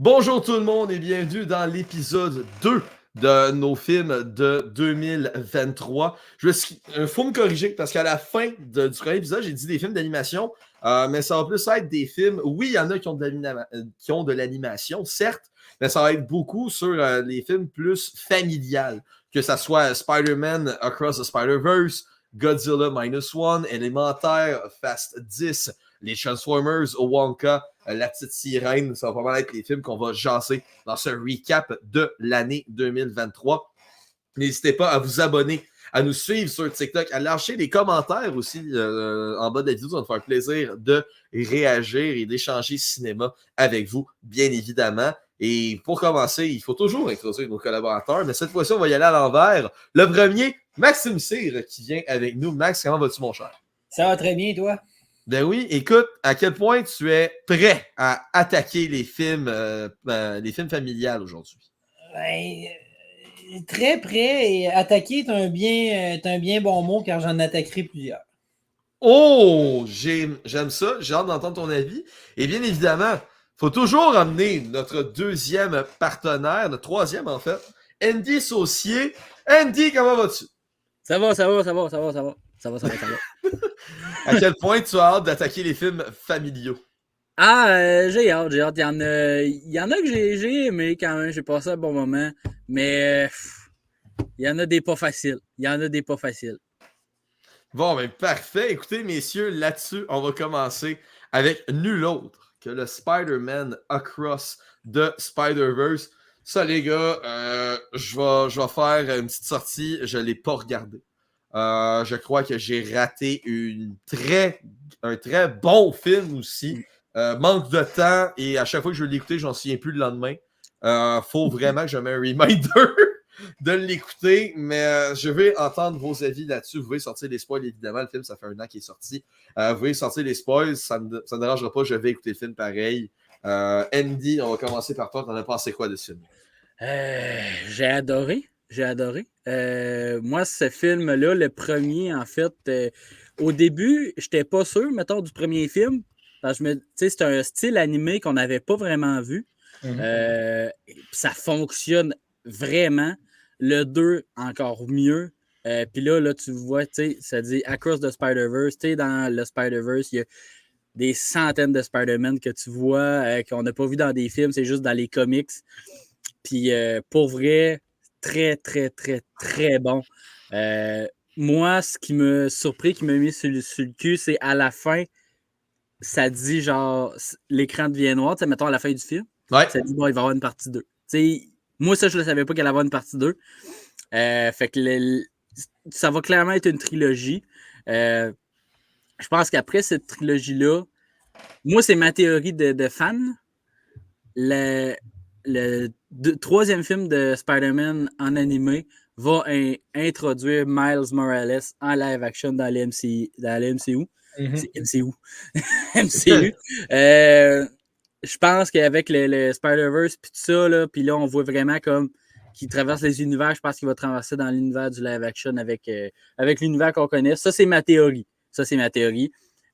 Bonjour tout le monde et bienvenue dans l'épisode 2 de nos films de 2023. Il faut me corriger parce qu'à la fin du premier épisode, j'ai dit des films d'animation, mais ça va plus être des films. Oui, il y en a qui ont de l'animation, certes, mais ça va être beaucoup sur les films plus familiales, que ça soit Spider-Man Across the Spider-Verse, Godzilla Minus One, Élémentaire, Fast 10, les Transformers, Wonka, La Petite Sirène. Ça va pas mal être les films qu'on va jaser dans ce recap de l'année 2023. N'hésitez pas à vous abonner, à nous suivre sur TikTok, à lâcher des commentaires aussi en bas de la vidéo. Ça va nous faire plaisir de réagir et d'échanger cinéma avec vous, bien évidemment. Et pour commencer, il faut toujours introduire nos collaborateurs, mais cette fois-ci, on va y aller à l'envers. Le premier, Maxime Cyr, qui vient avec nous. Max, comment vas-tu, mon cher? Ça va très bien, toi? Ben oui, écoute, à quel point tu es prêt à attaquer les films familiales aujourd'hui? Ben, très prêt et attaquer est un bien bon mot car j'en attaquerai plusieurs. Oh, j'aime ça, j'ai hâte d'entendre ton avis. Et bien évidemment, faut toujours amener notre deuxième partenaire, notre troisième en fait, Andy Saucier. Andy, comment vas-tu? Ça va. À quel point tu as hâte d'attaquer les films familiaux? J'ai hâte. Il y en a que j'ai aimé quand même, j'ai passé un bon moment, mais il y en a des pas faciles. Bon, ben parfait. Écoutez, messieurs, là-dessus, on va commencer avec nul autre que le Spider-Man Across the Spider-Verse. Ça, les gars, je vais faire une petite sortie. Je ne l'ai pas regardé. Je crois que j'ai raté un très bon film aussi. Manque de temps et à chaque fois que je veux l'écouter, j'en souviens plus le lendemain. Faut vraiment que je mette un reminder de l'écouter, mais je vais entendre vos avis là-dessus. Vous pouvez sortir les spoils, évidemment. Le film, ça fait un an qu'il est sorti. Vous pouvez sortir les spoils, ça ne dérangera pas. Je vais écouter le film pareil. Andy, on va commencer par toi. T'en as pensé quoi de ce film? J'ai adoré. Moi, ce film-là, le premier, en fait, au début, j'étais pas sûr, mettons, du premier film. Parce que c'est un style animé qu'on n'avait pas vraiment vu. Ça fonctionne vraiment. Le 2, encore mieux. Puis là, tu vois, ça dit Across the Spider-Verse. Dans le Spider-Verse, il y a des centaines de Spider-Man que tu vois, qu'on n'a pas vu dans des films, c'est juste dans les comics. Puis pour vrai, très, très, très, très bon. Moi, ce qui m'a surpris, qui m'a mis sur le cul, c'est à la fin, ça dit genre, l'écran devient noir, mettons à la fin du film. Ouais. Ça dit, bon, il va y avoir une partie 2. Moi, ça, je ne savais pas qu'il allait avoir une partie 2. Fait que ça va clairement être une trilogie. Je pense qu'après cette trilogie-là, moi, c'est ma théorie de fan. Le troisième film de Spider-Man en animé va introduire Miles Morales en live action dans l'MCU. C'est MCU. MCU. Je pense qu'avec le Spider-Verse puis tout ça, puis là, on voit vraiment comme qu'il traverse les univers. Je pense qu'il va traverser dans l'univers du live action avec l'univers qu'on connaît. Ça, c'est ma théorie.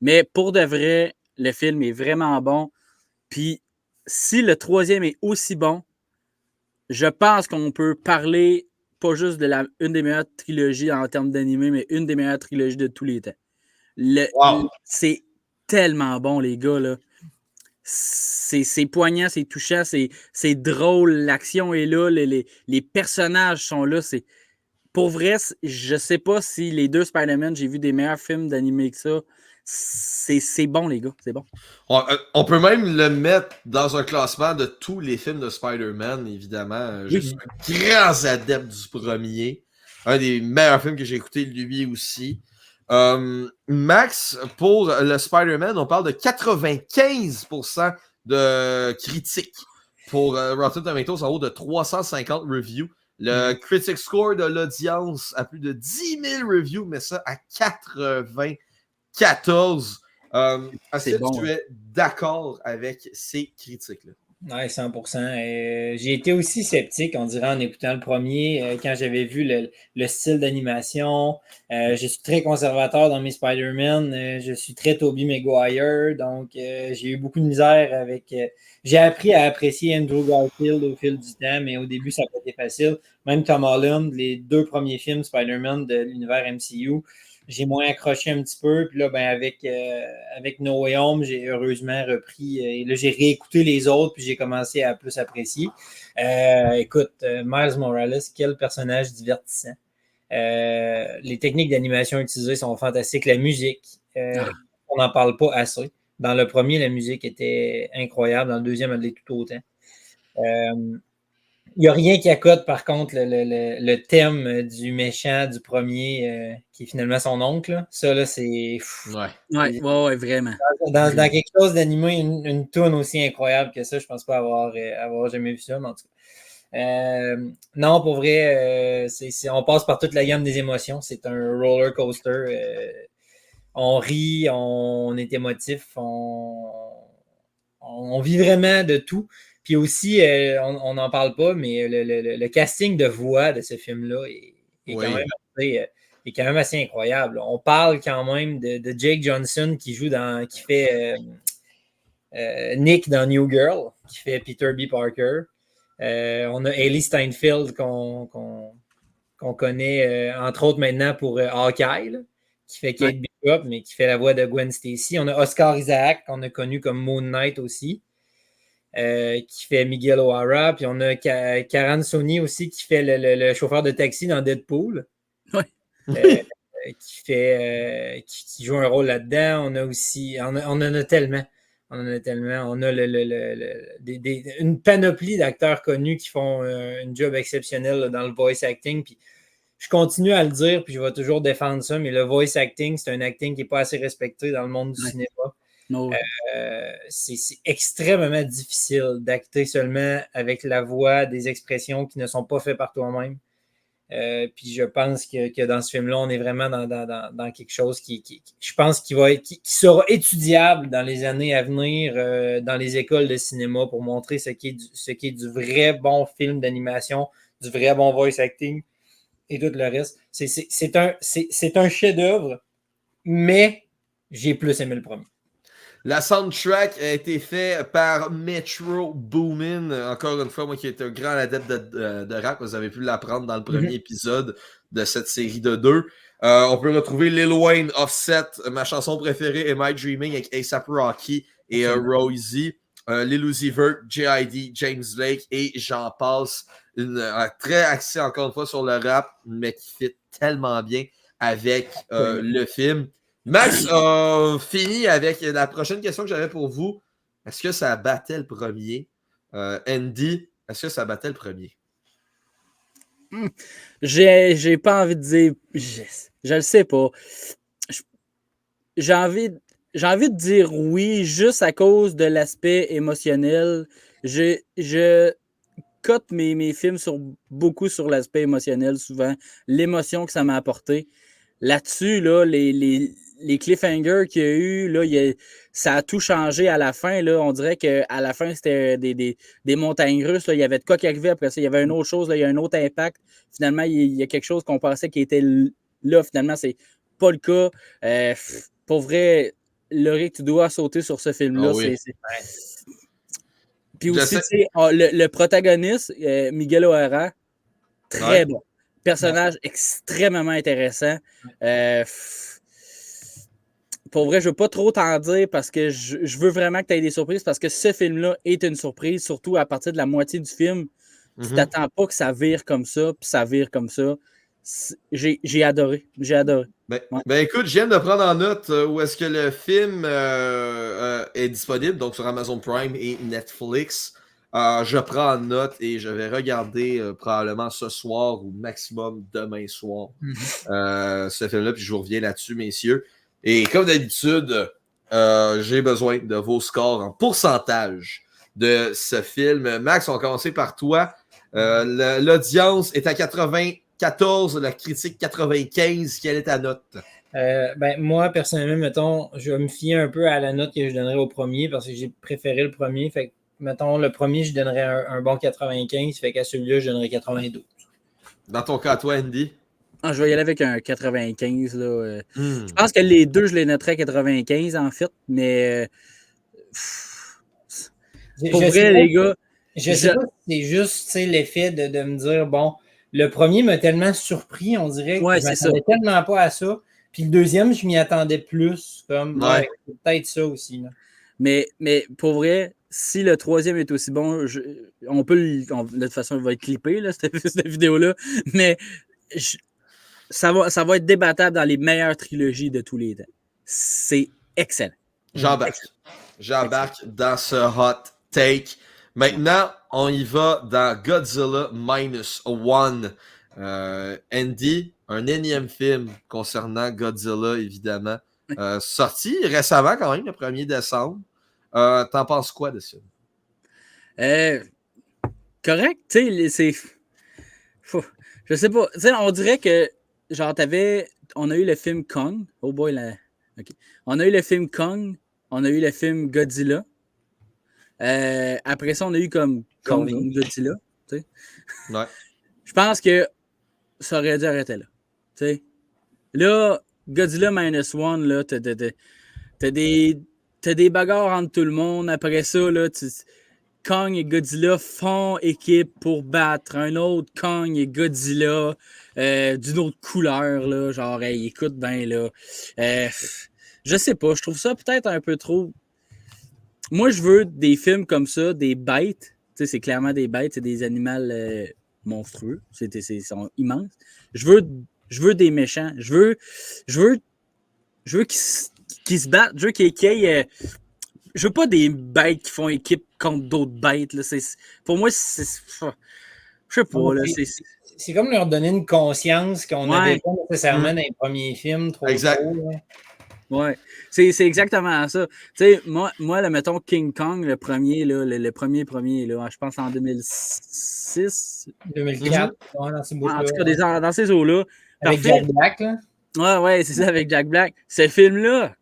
Mais pour de vrai, le film est vraiment bon. Puis si le troisième est aussi bon, je pense qu'on peut parler pas juste de une des meilleures trilogies en termes d'animé, mais une des meilleures trilogies de tous les temps. Wow. C'est tellement bon, les gars, là. C'est poignant, c'est touchant, c'est drôle, l'action est là, les personnages sont là. Pour vrai, je sais pas si les deux Spider-Man, j'ai vu des meilleurs films d'animé que ça. C'est bon, les gars, c'est bon. On peut même le mettre dans un classement de tous les films de Spider-Man, évidemment. Je suis un grand adepte du premier. Un des meilleurs films que j'ai écouté, lui aussi. Max, pour le Spider-Man, on parle de 95% de critiques pour Rotten Tomatoes en haut de 350 reviews. Le critic score de l'audience a plus de 10 000 reviews, mais ça à 94. Est-ce que tu es d'accord avec ces critiques-là? Ouais, 100%. J'ai été aussi sceptique, on dirait, en écoutant le premier, quand j'avais vu le style d'animation. Je suis très conservateur dans mes Spider-Man. Je suis très Tobey Maguire. Donc, j'ai eu beaucoup de misère avec. J'ai appris à apprécier Andrew Garfield au fil du temps, mais au début, ça n'a pas été facile. Même Tom Holland, les 2 premiers films Spider-Man de l'univers MCU, j'ai moins accroché un petit peu. Puis là, ben, avec No Way Home, j'ai heureusement repris. Et là, j'ai réécouté les autres, puis j'ai commencé à plus apprécier. Écoute, Miles Morales, quel personnage divertissant. Les techniques d'animation utilisées sont fantastiques. La musique, on n'en parle pas assez. Dans le premier, la musique était incroyable. Dans le deuxième, elle l'est tout autant. Il n'y a rien qui accote, par contre, le thème du méchant du premier, qui est finalement son oncle. Là. Ça, là, c'est. Ouais, vraiment. Dans quelque chose d'animé, une toune aussi incroyable que ça, je pense pas avoir jamais vu ça, mais en tout cas. Non, pour vrai, on passe par toute la gamme des émotions. C'est un roller coaster. On rit, on est émotif, on vit vraiment de tout. Puis aussi, on n'en parle pas, mais le casting de voix de ce film-là est quand même assez incroyable. On parle quand même de Jake Johnson qui fait Nick dans New Girl, qui fait Peter B. Parker. On a Hailey Steinfeld qu'on connaît, entre autres maintenant pour Hawkeye, là, qui fait Kate Bishop, mais qui fait la voix de Gwen Stacy. On a Oscar Isaac, qu'on a connu comme Moon Knight aussi, qui fait Miguel O'Hara. Puis on a Karan Soni aussi, qui fait le chauffeur de taxi dans Deadpool. Qui joue un rôle là-dedans. On a aussi, on en a tellement. On en a tellement. On a une panoplie d'acteurs connus qui font un job exceptionnel là, dans le voice acting. Puis je continue à le dire, puis je vais toujours défendre ça, mais le voice acting, c'est un acting qui n'est pas assez respecté dans le monde du cinéma. No. C'est extrêmement difficile d'acter seulement avec la voix, des expressions qui ne sont pas faites par toi-même. Puis je pense que dans ce film-là, on est vraiment dans quelque chose je pense qui sera étudiable dans les années à venir dans les écoles de cinéma pour montrer ce qui est du vrai bon film d'animation, du vrai bon voice acting et tout le reste. C'est un chef-d'œuvre, mais j'ai plus aimé le premier. La soundtrack a été faite par Metro Boomin. Encore une fois, moi qui est un grand adepte de rap, vous avez pu l'apprendre dans le premier épisode de cette série de 2. On peut retrouver Lil Wayne, Offset, ma chanson préférée, Am I Dreaming, avec A$AP Rocky et Royzy. Lil Uzi Vert, J.I.D., James Blake et j'en passe. Très axé encore une fois sur le rap, mais qui fit tellement bien avec le film. Max a fini avec la prochaine question que j'avais pour vous. Est-ce que ça battait le premier? Andy, est-ce que ça battait le premier? J'ai pas envie de dire. Je le sais pas. J'ai envie de dire oui, juste à cause de l'aspect émotionnel. Je cote mes films beaucoup sur l'aspect émotionnel, souvent. L'émotion que ça m'a apporté. Là-dessus, là, les cliffhangers qu'il y a eu, là, ça a tout changé à la fin. Là. On dirait qu'à la fin, c'était des montagnes russes. Là. Il y avait de quoi qui arrivait. Après ça, il y avait une autre chose. Là. Il y a un autre impact. Finalement, il y a quelque chose qu'on pensait qui était là. Finalement, c'est pas le cas. Pour vrai, Laurie, tu dois sauter sur ce film-là. Oh oui. Puis aussi, le protagoniste, Miguel O'Hara, très bon. Personnage extrêmement intéressant. Pour vrai, je ne veux pas trop t'en dire parce que je veux vraiment que tu aies des surprises parce que ce film-là est une surprise, surtout à partir de la moitié du film. Tu t'attends pas que ça vire comme ça, puis ça vire comme ça. J'ai adoré. Ben écoute, je viens de prendre en note où est-ce que le film est disponible, donc sur Amazon Prime et Netflix. Je prends en note et je vais regarder probablement ce soir ou maximum demain soir ce film-là, puis je vous reviens là-dessus, messieurs. Et comme d'habitude, j'ai besoin de vos scores en pourcentage de ce film. Max, on va commencer par toi. L'audience est à 94, la critique 95. Quelle est ta note? Moi, personnellement, mettons, je vais me fier un peu à la note que je donnerais au premier parce que j'ai préféré le premier. Fait mettons, le premier, je donnerais un bon 95, fait qu'à celui-là, je donnerais 92. Dans ton cas, toi, Andy? Ah, je vais y aller avec un 95. Là. Hmm. Je pense que les deux, je les noterais 95 en fait, mais pour vrai, les gars. Je sais pas si c'est juste l'effet de me dire, bon, le premier m'a tellement surpris, on dirait que je m'attendais tellement pas à ça. Puis le deuxième, je m'y attendais plus. Comme, ouais. C'est peut-être ça aussi. Là. Mais pour vrai, si le troisième est aussi bon, on peut de toute façon, il va être clippé, là, cette vidéo-là. Mais ça va être débattable dans les meilleures trilogies de tous les temps. C'est excellent. J'embarque dans ce hot take. Maintenant, on y va dans Godzilla Minus One. Andy, un énième film concernant Godzilla, évidemment. Sorti récemment quand même, le 1er décembre. T'en penses quoi de ça? Correct, tu sais, je sais pas. Tu sais, on dirait que, genre, on a eu le film Kong. Oh boy, là. Okay. On a eu le film Kong. On a eu le film Godzilla. Après ça, on a eu comme Kong Godzilla. Tu sais. Ouais. Je pense que ça aurait dû arrêter là. Tu sais. Là, Godzilla Minus One, là, t'as des bagarres entre tout le monde. Après ça, là, Kong et Godzilla font équipe pour battre un autre Kong et Godzilla d'une autre couleur, là. Genre, hey, écoute bien, là. Je sais pas, je trouve ça peut-être un peu trop. Moi, je veux des films comme ça, des bêtes. Tu sais, c'est clairement des bêtes, c'est des animaux monstrueux. Ils sont immenses. Je veux des méchants. Je veux qu'ils se battent. Je veux qu'il y ait. Je veux pas des bêtes qui font équipe contre d'autres bêtes. Là. Pour moi, c'est. Je sais pas. Là, c'est comme leur donner une conscience qu'on n'avait pas nécessairement dans les premiers films. Trop exact. Tôt, ouais, c'est exactement ça. Tu sais, moi là, mettons King Kong, le premier, là, le premier, là, je pense en 2006. 2004, dans ces en tout cas, dans ces eaux-là. Avec Jack Black, là. Ouais, c'est ça, avec Jack Black. Ce film-là,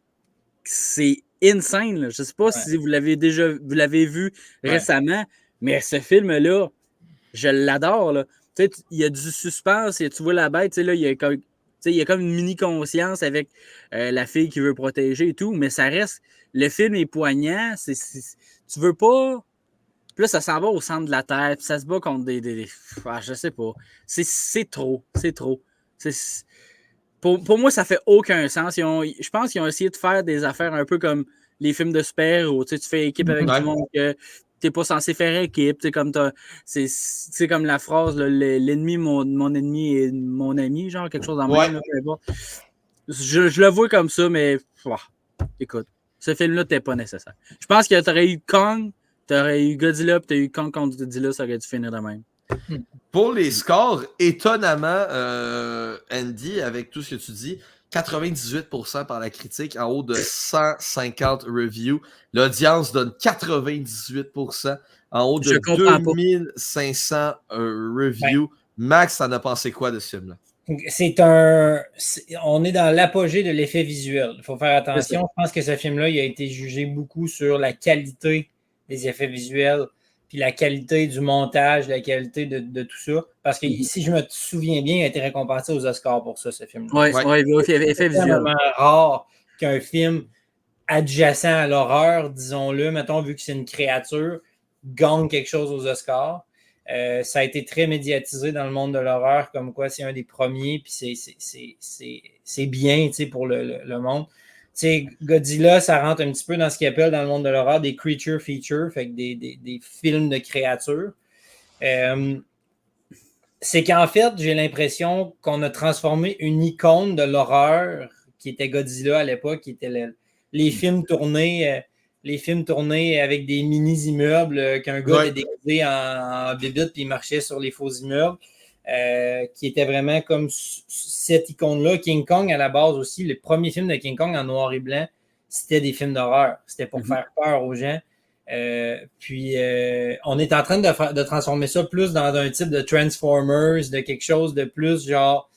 c'est insane. Là. Je sais pas si vous l'avez vu récemment, mais ce film-là, je l'adore. Là. Tu sais, il y a du suspense, tu vois la bête, tu sais, là, il y a comme une mini-conscience avec la fille qui veut protéger et tout, mais ça reste. Le film est poignant. Tu veux pas. Puis là, ça s'en va au centre de la Terre, puis ça se bat contre des je sais pas. C'est trop. C'est trop. Pour moi, ça fait aucun sens. Je pense qu'ils ont essayé de faire des affaires un peu comme les films de super-héros. Tu fais équipe avec du monde que t'es pas censé faire équipe. C'est comme la phrase l'ennemi, mon ennemi est mon ami, genre quelque chose en même. Je le vois comme ça, mais écoute, ce film-là t'es pas nécessaire. Je pense que t'aurais eu Kong, t'aurais eu Godzilla, puis t'as eu Kong contre Godzilla, ça aurait dû finir de même. Pour les scores, étonnamment, Andy, avec tout ce que tu dis, 98% par la critique, en haut de 150 reviews. L'audience donne 98%, en haut de 2500 reviews. Max, t'en as pensé quoi de ce film-là? On est dans l'apogée de l'effet visuel. Il faut faire attention. Je pense que ce film-là, il a été jugé beaucoup sur la qualité des effets visuels, puis la qualité du montage, la qualité de tout ça. Parce que si je me souviens bien, il a été récompensé aux Oscars pour ça, ce film-là. Oui, effet visuel. C'est vraiment rare qu'un film adjacent à l'horreur, disons-le, mettons, vu que c'est une créature, gagne quelque chose aux Oscars. Ça a été très médiatisé dans le monde de l'horreur, comme quoi c'est un des premiers, puis c'est bien pour le monde. T'sais, Godzilla, ça rentre un petit peu dans ce qu'ils appellent dans le monde de l'horreur des creature features, fait que des films de créatures. C'est qu'en fait, j'ai l'impression qu'on a transformé une icône de l'horreur qui était Godzilla à l'époque, qui était les films tournés avec des mini-immeubles qu'un gars était déguisé en bébite puis il marchait sur les faux immeubles. Qui était vraiment comme cette icône-là. King Kong, à la base aussi, le premier film de King Kong en noir et blanc, c'était des films d'horreur. C'était pour faire peur aux gens. Puis, on est en train de transformer ça plus dans un type de Transformers, de quelque chose de plus genre,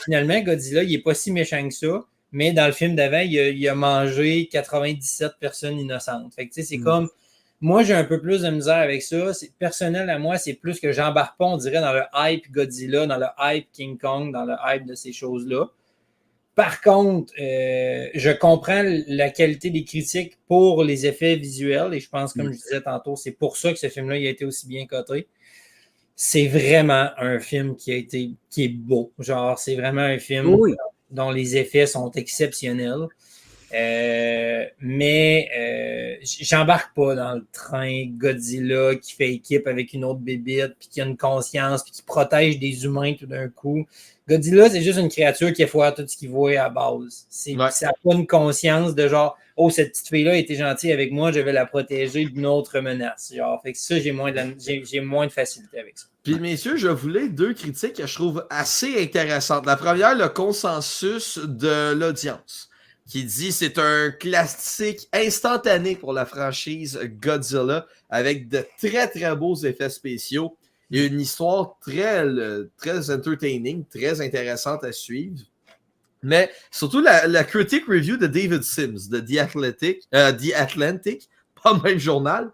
finalement, Godzilla, il est pas si méchant que ça, mais dans le film d'avant, il a mangé 97 personnes innocentes. Fait que, tu sais, c'est comme Moi, j'ai un peu plus de misère avec ça. Personnel à moi, c'est plus que j'embarque pas, on dirait, dans le hype Godzilla, dans le hype King Kong, dans le hype de ces choses-là. Par contre, je comprends la qualité des critiques pour les effets visuels et je pense, comme je disais tantôt, c'est pour ça que ce film-là il a été aussi bien coté. C'est vraiment un film qui est beau. Genre, c'est vraiment un film dont les effets sont exceptionnels. Mais j'embarque pas dans le train Godzilla qui fait équipe avec une autre bébite, puis qui a une conscience, puis qui protège des humains tout d'un coup. Godzilla, c'est juste une créature qui a foiré tout ce qu'il voit à base. Ça n'a pas une conscience de genre, oh, cette petite fille-là était gentille avec moi, je vais la protéger d'une autre menace. Genre, fait que ça, j'ai moins de facilité avec ça. Puis, messieurs, je voulais deux critiques que je trouve assez intéressantes. La première, le consensus de l'audience, qui dit c'est un classique instantané pour la franchise Godzilla, avec de très, très beaux effets spéciaux et une histoire très, très entertaining, très intéressante à suivre. Mais surtout la critique review de David Sims de The Atlantic, pas le même journal,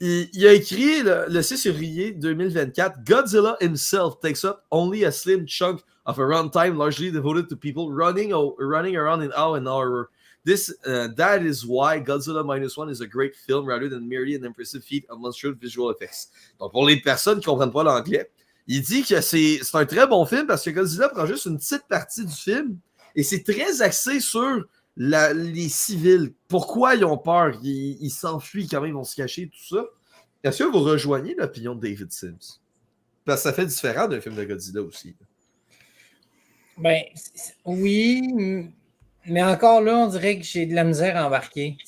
il a écrit le 6 février 2024, Godzilla himself takes up only a slim chunk of a runtime largely devoted to people running around in awe and horror. That is why Godzilla Minus One is a great film rather than merely an impressive feat of monstrous visual effects. Donc, pour les personnes qui ne comprennent pas l'anglais, il dit que c'est un très bon film parce que Godzilla prend juste une petite partie du film et c'est très axé sur les civils. Pourquoi ils ont peur? Ils s'enfuient quand même, ils vont se cacher, tout ça. Est-ce que vous rejoignez l'opinion de David Sims? Parce que ça fait différent d'un film de Godzilla aussi. Ben, oui, mais encore là, on dirait que j'ai de la misère à embarquer.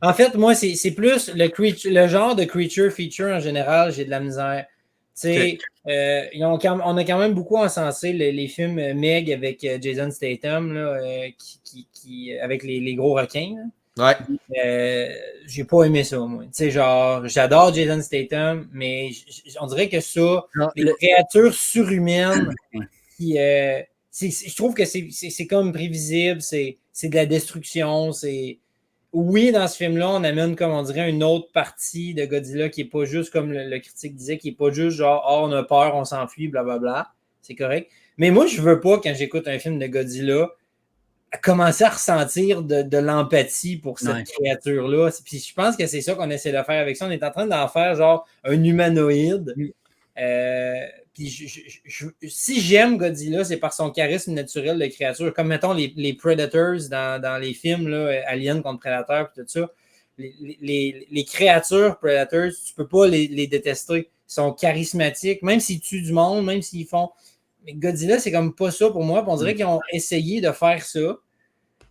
En fait, moi, c'est plus le genre de creature feature en général, j'ai de la misère. Okay. On a quand même beaucoup encensé les films Meg avec Jason Statham, là, avec les gros requins. Là. Ouais. J'ai pas aimé ça, moi. Genre, j'adore Jason Statham, mais on dirait que ça, les créatures surhumaines qui. Je trouve que c'est comme prévisible, c'est de la destruction, Oui, dans ce film-là, on amène, comme on dirait, une autre partie de Godzilla qui n'est pas juste, comme le critique disait, qui n'est pas juste genre, oh, on a peur, on s'enfuit, blablabla. C'est correct. Mais moi, je veux pas, quand j'écoute un film de Godzilla, commencer à ressentir de l'empathie pour cette créature-là. Puis je pense que c'est ça qu'on essaie de faire avec ça. On est en train d'en faire genre un humanoïde. Puis si j'aime Godzilla, c'est par son charisme naturel de créature. Comme, mettons, les Predators dans les films, là, Alien contre Predator et tout ça. Les créatures Predators, tu peux pas les détester. Ils sont charismatiques, même s'ils tuent du monde, même s'ils font... Mais Godzilla, c'est comme pas ça pour moi. Puis on dirait qu'ils ont essayé de faire ça.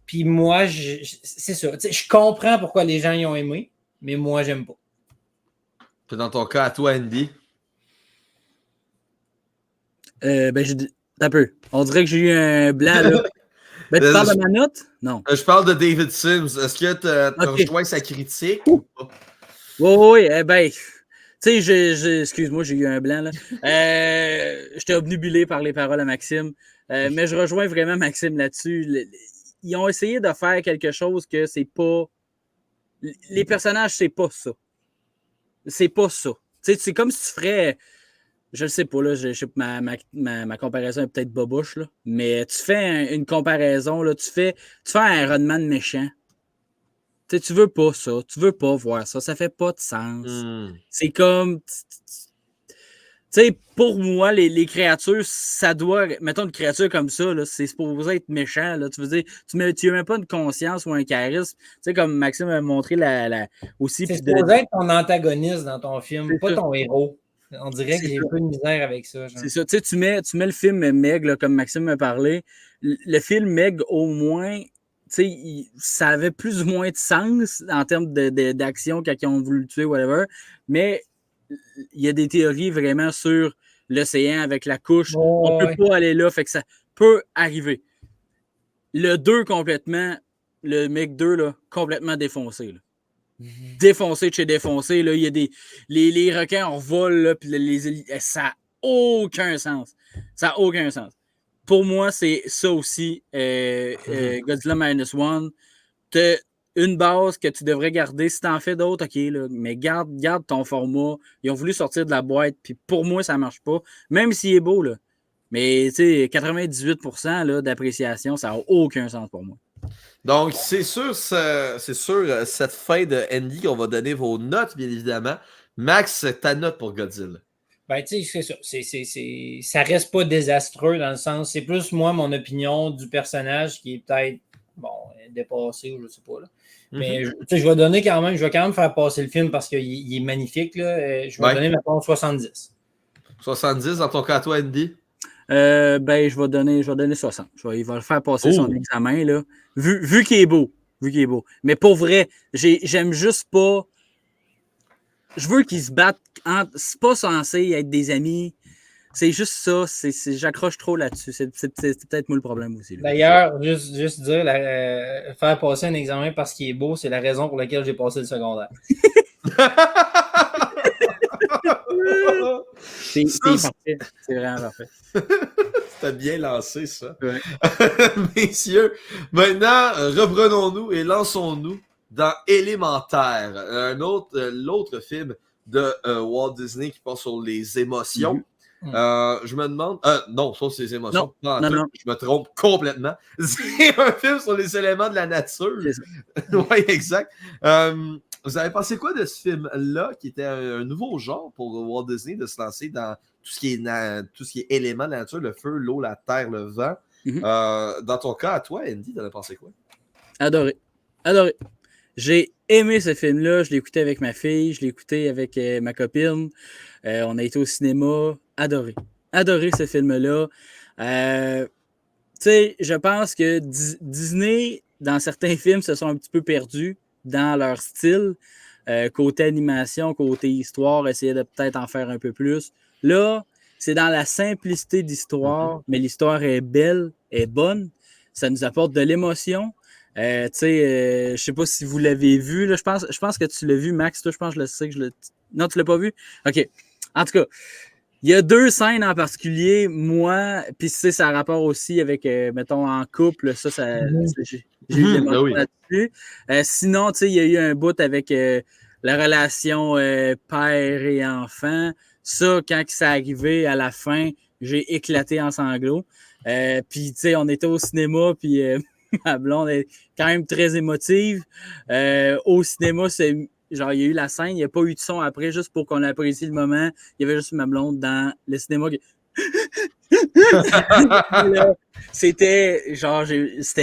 Puis moi, c'est ça. Je comprends pourquoi les gens y ont aimé, mais moi, j'aime pas. Puis dans ton cas, à toi, Andy? Un peu. On dirait que j'ai eu un blanc, là. Tu parles de ma note? Non. Je parle de David Sims. Est-ce que tu as rejoint sa critique ou pas? Oui. Tu sais, excuse-moi, j'ai eu un blanc, là. J'étais obnubilé par les paroles à Maxime. Mais je rejoins vraiment Maxime là-dessus. Ils ont essayé de faire quelque chose que c'est pas... Les personnages, c'est pas ça. C'est pas ça. Tu sais, c'est comme si tu ferais... Je ne sais pas, là, ma comparaison est peut-être bobouche, là, mais tu fais une comparaison, là, tu fais un Iron Man méchant. Tu veux pas ça, tu veux pas voir ça fait pas de sens. C'est comme... Tu sais, pour moi, les créatures, ça doit... Mettons une créature comme ça, là, c'est supposé être méchant, là, tu veux dire, tu n'as même pas une conscience ou un charisme. Tu sais, comme Maxime a montré aussi... C'est supposé être ton antagoniste dans ton film, pas ton héros. On dirait que j'ai un peu de misère avec ça. Genre. C'est ça. Tu sais, tu mets le film Meg, là, comme Maxime m'a parlé. Le film Meg, au moins, tu sais, ça avait plus ou moins de sens en termes d'action quand ils ont voulu le tuer, whatever. Mais il y a des théories vraiment sur l'océan avec la couche. On ne peut pas aller là, fait que ça peut arriver. Le 2 complètement, le Meg 2, là, complètement défoncé. Là. Défoncé de chez défoncé. Là. Il y a les requins en vol, là, puis ça n'a aucun sens. Ça n'a aucun sens. Pour moi, c'est ça aussi, Godzilla Minus One. une base que tu devrais garder. Si tu en fais d'autres, OK, là, mais garde ton format. Ils ont voulu sortir de la boîte, puis pour moi, ça ne marche pas. Même s'il est beau, là. Mais tu sais, 98% là, d'appréciation, ça n'a aucun sens pour moi. Donc, c'est sûr, cette fin de Andy qu'on va donner vos notes, bien évidemment. Max, ta note pour Godzilla. Ben, tu sais, c'est ça. Ça reste pas désastreux dans le sens. C'est plus, moi, mon opinion du personnage qui est peut-être, bon, dépassé ou je sais pas, là. Mais, tu sais, je vais quand même faire passer le film parce qu'il est magnifique, là. Je vais donner, maintenant 70. 70 dans ton cas, toi, Andy? Ben, je vais donner 60. Il va le faire passer son examen, là. Vu qu'il est beau. Mais pour vrai, j'aime juste pas. Je veux qu'ils se battent. C'est pas censé être des amis. C'est juste ça. J'accroche trop là-dessus. C'est peut-être moi le problème aussi. Là. D'ailleurs, juste dire, faire passer un examen parce qu'il est beau, c'est la raison pour laquelle j'ai passé le secondaire. C'est parfait. C'est vraiment parfait. C'était bien lancé, ça. Ouais. Messieurs, maintenant, reprenons-nous et lançons-nous dans Élémentaire, l'autre film de Walt Disney qui porte sur les émotions. Je me demande... non, ça, c'est les émotions. Non. Je me trompe complètement. C'est un film sur les éléments de la nature. Oui, exact. Vous avez pensé quoi de ce film-là, qui était un nouveau genre pour Walt Disney de se lancer dans tout ce qui est éléments de la nature, le feu, l'eau, la terre, le vent. Dans ton cas, à toi, Andy, t'en as pensé quoi? Adoré. J'ai aimé ce film-là. Je l'ai écouté avec ma fille, je l'ai écouté avec ma copine. On a été au cinéma. Adoré ce film-là. Tu sais, je pense que Disney, dans certains films, se sont un petit peu perdus dans leur style. Côté animation, côté histoire, essayer de peut-être en faire un peu plus. Là, c'est dans la simplicité d'histoire, mais l'histoire est belle, est bonne. Ça nous apporte de l'émotion. Tu sais, je sais pas si vous l'avez vu. Là, je pense que tu l'as vu, Max. Toi, je pense que je le sais que Non, tu l'as pas vu? OK. En tout cas, il y a 2 scènes en particulier, moi, puis ça a rapport aussi avec, mettons, en couple, j'ai eu l'émotion là-dessus. Sinon, tu sais, il y a eu un bout avec la relation père et enfant. Ça, quand ça arrivé à la fin, j'ai éclaté en sanglots. Puis, tu sais, on était au cinéma, puis ma blonde est quand même très émotive. Au cinéma, genre, il y a eu la scène, il n'y a pas eu de son après, juste pour qu'on apprécie le moment. Il y avait juste ma blonde dans le cinéma qui... C'était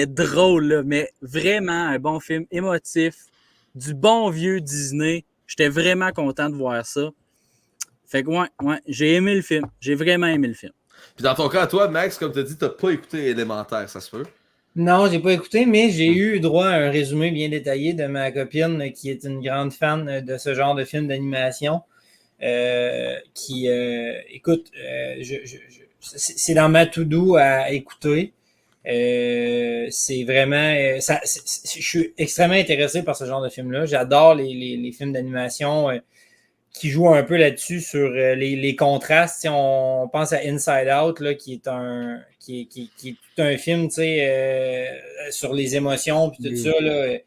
drôle, là, mais vraiment un bon film émotif, du bon vieux Disney. J'étais vraiment content de voir ça. Fait que ouais, j'ai aimé le film. J'ai vraiment aimé le film. Puis dans ton cas, toi, Max, comme tu as dit, tu n'as pas écouté Élémentaire, ça se peut? Non, j'ai pas écouté, mais j'ai eu droit à un résumé bien détaillé de ma copine qui est une grande fan de ce genre de film d'animation. Écoute, c'est dans ma to-do à écouter. C'est vraiment... je suis extrêmement intéressé par ce genre de film-là. J'adore les films d'animation qui jouent un peu là-dessus sur les contrastes. Si on pense à Inside Out, là, qui est tout un film sur les émotions puis tout ça. Là,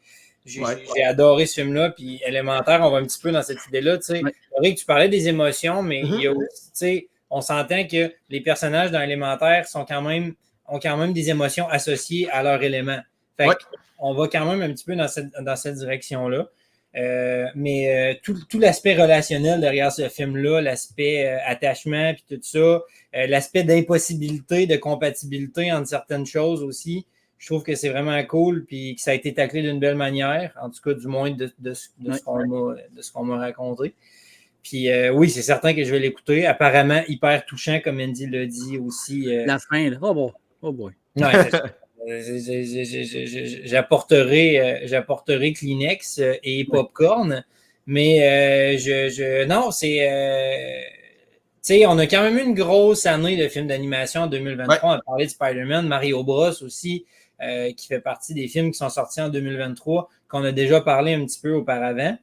j'ai adoré ce film-là. Puis Élémentaire, on va un petit peu dans cette idée-là. C'est vrai que tu parlais des émotions, mais il y a aussi, on s'entend que les personnages dans Élémentaire ont quand même des émotions associées à leur élément. Fait on va quand même un petit peu dans cette direction-là. Mais tout l'aspect relationnel derrière ce film-là, l'aspect attachement puis tout ça, l'aspect d'impossibilité, de compatibilité entre certaines choses aussi, je trouve que c'est vraiment cool puis que ça a été taclé d'une belle manière, en tout cas du moins de ce qu'on m'a raconté. Puis oui, c'est certain que je vais l'écouter. Apparemment, hyper touchant, comme Andy l'a dit aussi. La fin, là. Oh boy. Ouais, j'apporterai Kleenex et popcorn, mais non, c'est tu sais, on a quand même eu une grosse année de films d'animation en 2023. On a parlé de Spider-Man, Mario Bros aussi, qui fait partie des films qui sont sortis en 2023, qu'on a déjà parlé un petit peu auparavant.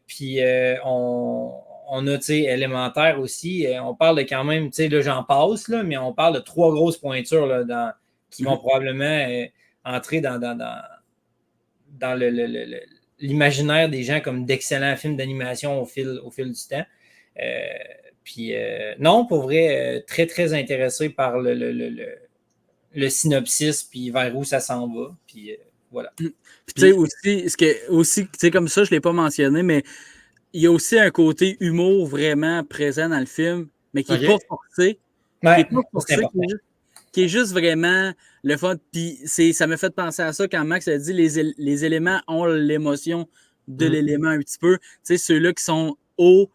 Puis on a, tu sais, Élémentaire aussi. On parle de quand même, tu sais, là, j'en passe, là, mais on parle de 3 grosses pointures là, qui vont probablement entrer dans dans l'imaginaire des gens comme d'excellents films d'animation au fil du temps. Puis non, pour vrai, très, très intéressé par le synopsis, puis vers où ça s'en va. Puis voilà. Puis tu sais, aussi, tu sais, comme ça, je ne l'ai pas mentionné, mais il y a aussi un côté humour vraiment présent dans le film, mais qui n'est pas forcé. Ouais, qui est pas c'est forcé, important. qui est juste vraiment le fun. Puis ça me fait penser à ça quand Max a dit les éléments ont l'émotion de l'élément un petit peu. Tu sais, ceux-là qui sont hauts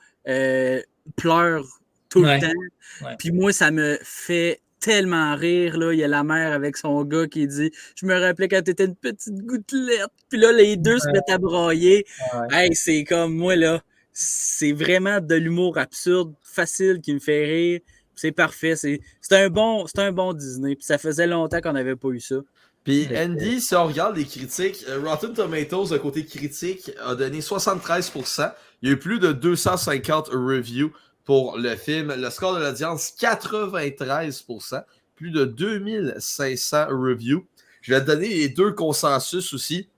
pleurent tout le temps. Ouais. Puis moi, ça me fait tellement rire. Là. Il y a la mère avec son gars qui dit « Je me rappelais quand t'étais une petite gouttelette. » Puis là, les deux se mettent à brailler. Hey, c'est comme moi, là. C'est vraiment de l'humour absurde, facile, qui me fait rire. C'est parfait. C'est un bon Disney. Puis ça faisait longtemps qu'on n'avait pas eu ça. Puis Andy, si on regarde les critiques, Rotten Tomatoes, le côté critique, a donné 73%. Il y a eu plus de 250 reviews pour le film. Le score de l'audience, 93%. Plus de 2500 reviews. Je vais te donner les deux consensus aussi.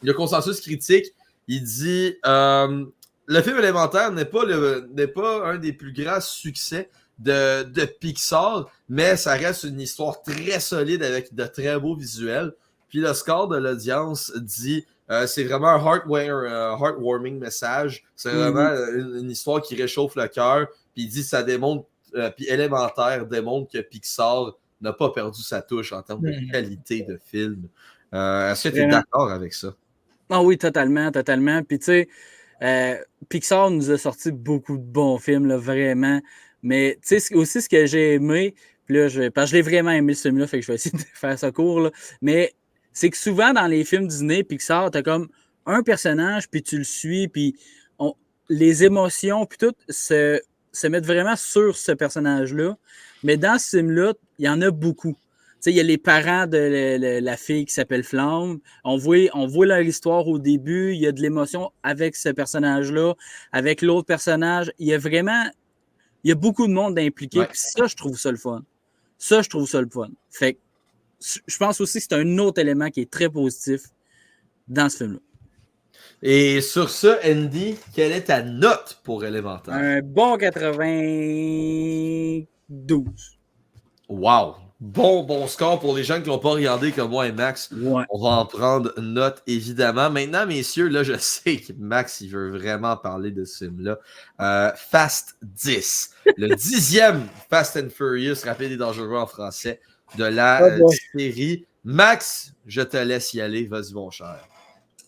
Le consensus critique, il dit le film élémentaire n'est pas un des plus grands succès de Pixar, mais ça reste une histoire très solide avec de très beaux visuels. Puis le score de l'audience dit c'est vraiment un heartwarming message. C'est vraiment une histoire qui réchauffe le cœur. Puis il dit ça démontre, puis élémentaire démontre que Pixar n'a pas perdu sa touche en termes de qualité de film. Est-ce que tu es d'accord avec ça? Ah oui, totalement. Puis tu sais, Pixar nous a sorti beaucoup de bons films, là, vraiment. Mais tu sais, aussi ce que j'ai aimé, puis là, parce que je l'ai vraiment aimé ce film-là, fait que je vais essayer de faire ça court, là, mais c'est que souvent dans les films Disney, Pixar, t'as comme un personnage, puis tu le suis, puis les émotions, puis tout se mettent vraiment sur ce personnage-là. Mais dans ce film-là, il y en a beaucoup. Il y a les parents de la fille qui s'appelle Flamme. On voit leur histoire au début. Il y a de l'émotion avec ce personnage-là, avec l'autre personnage. Il y a beaucoup de monde impliqué. Ouais. Puis ça, je trouve ça le fun. Fait que je pense aussi que c'est un autre élément qui est très positif dans ce film-là. Et sur ça, Andy, quelle est ta note pour élémentaire? Un bon 92. Wow! Bon score pour les gens qui l'ont pas regardé comme moi et Max. Ouais. On va en prendre note, évidemment. Maintenant, messieurs, là, je sais que Max, il veut vraiment parler de ce film-là. Fast 10. Le 10e Fast and Furious, rapide et dangereux en français, de la série. Max, je te laisse y aller. Vas-y, mon cher.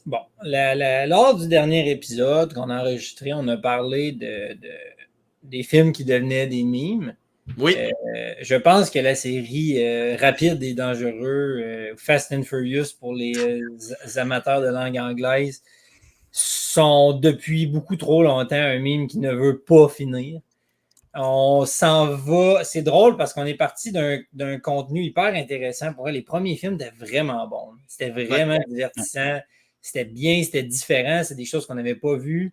Bon, lors du dernier épisode qu'on a enregistré, on a parlé des films qui devenaient des mimes. Oui. Je pense que la série Rapide et dangereux, Fast and Furious pour les amateurs de langue anglaise, sont depuis beaucoup trop longtemps un mime qui ne veut pas finir. On s'en va. C'est drôle parce qu'on est parti d'un contenu hyper intéressant. Pour eux, les premiers films étaient vraiment bons. C'était vraiment divertissant. C'était bien, c'était différent. C'est des choses qu'on n'avait pas vues.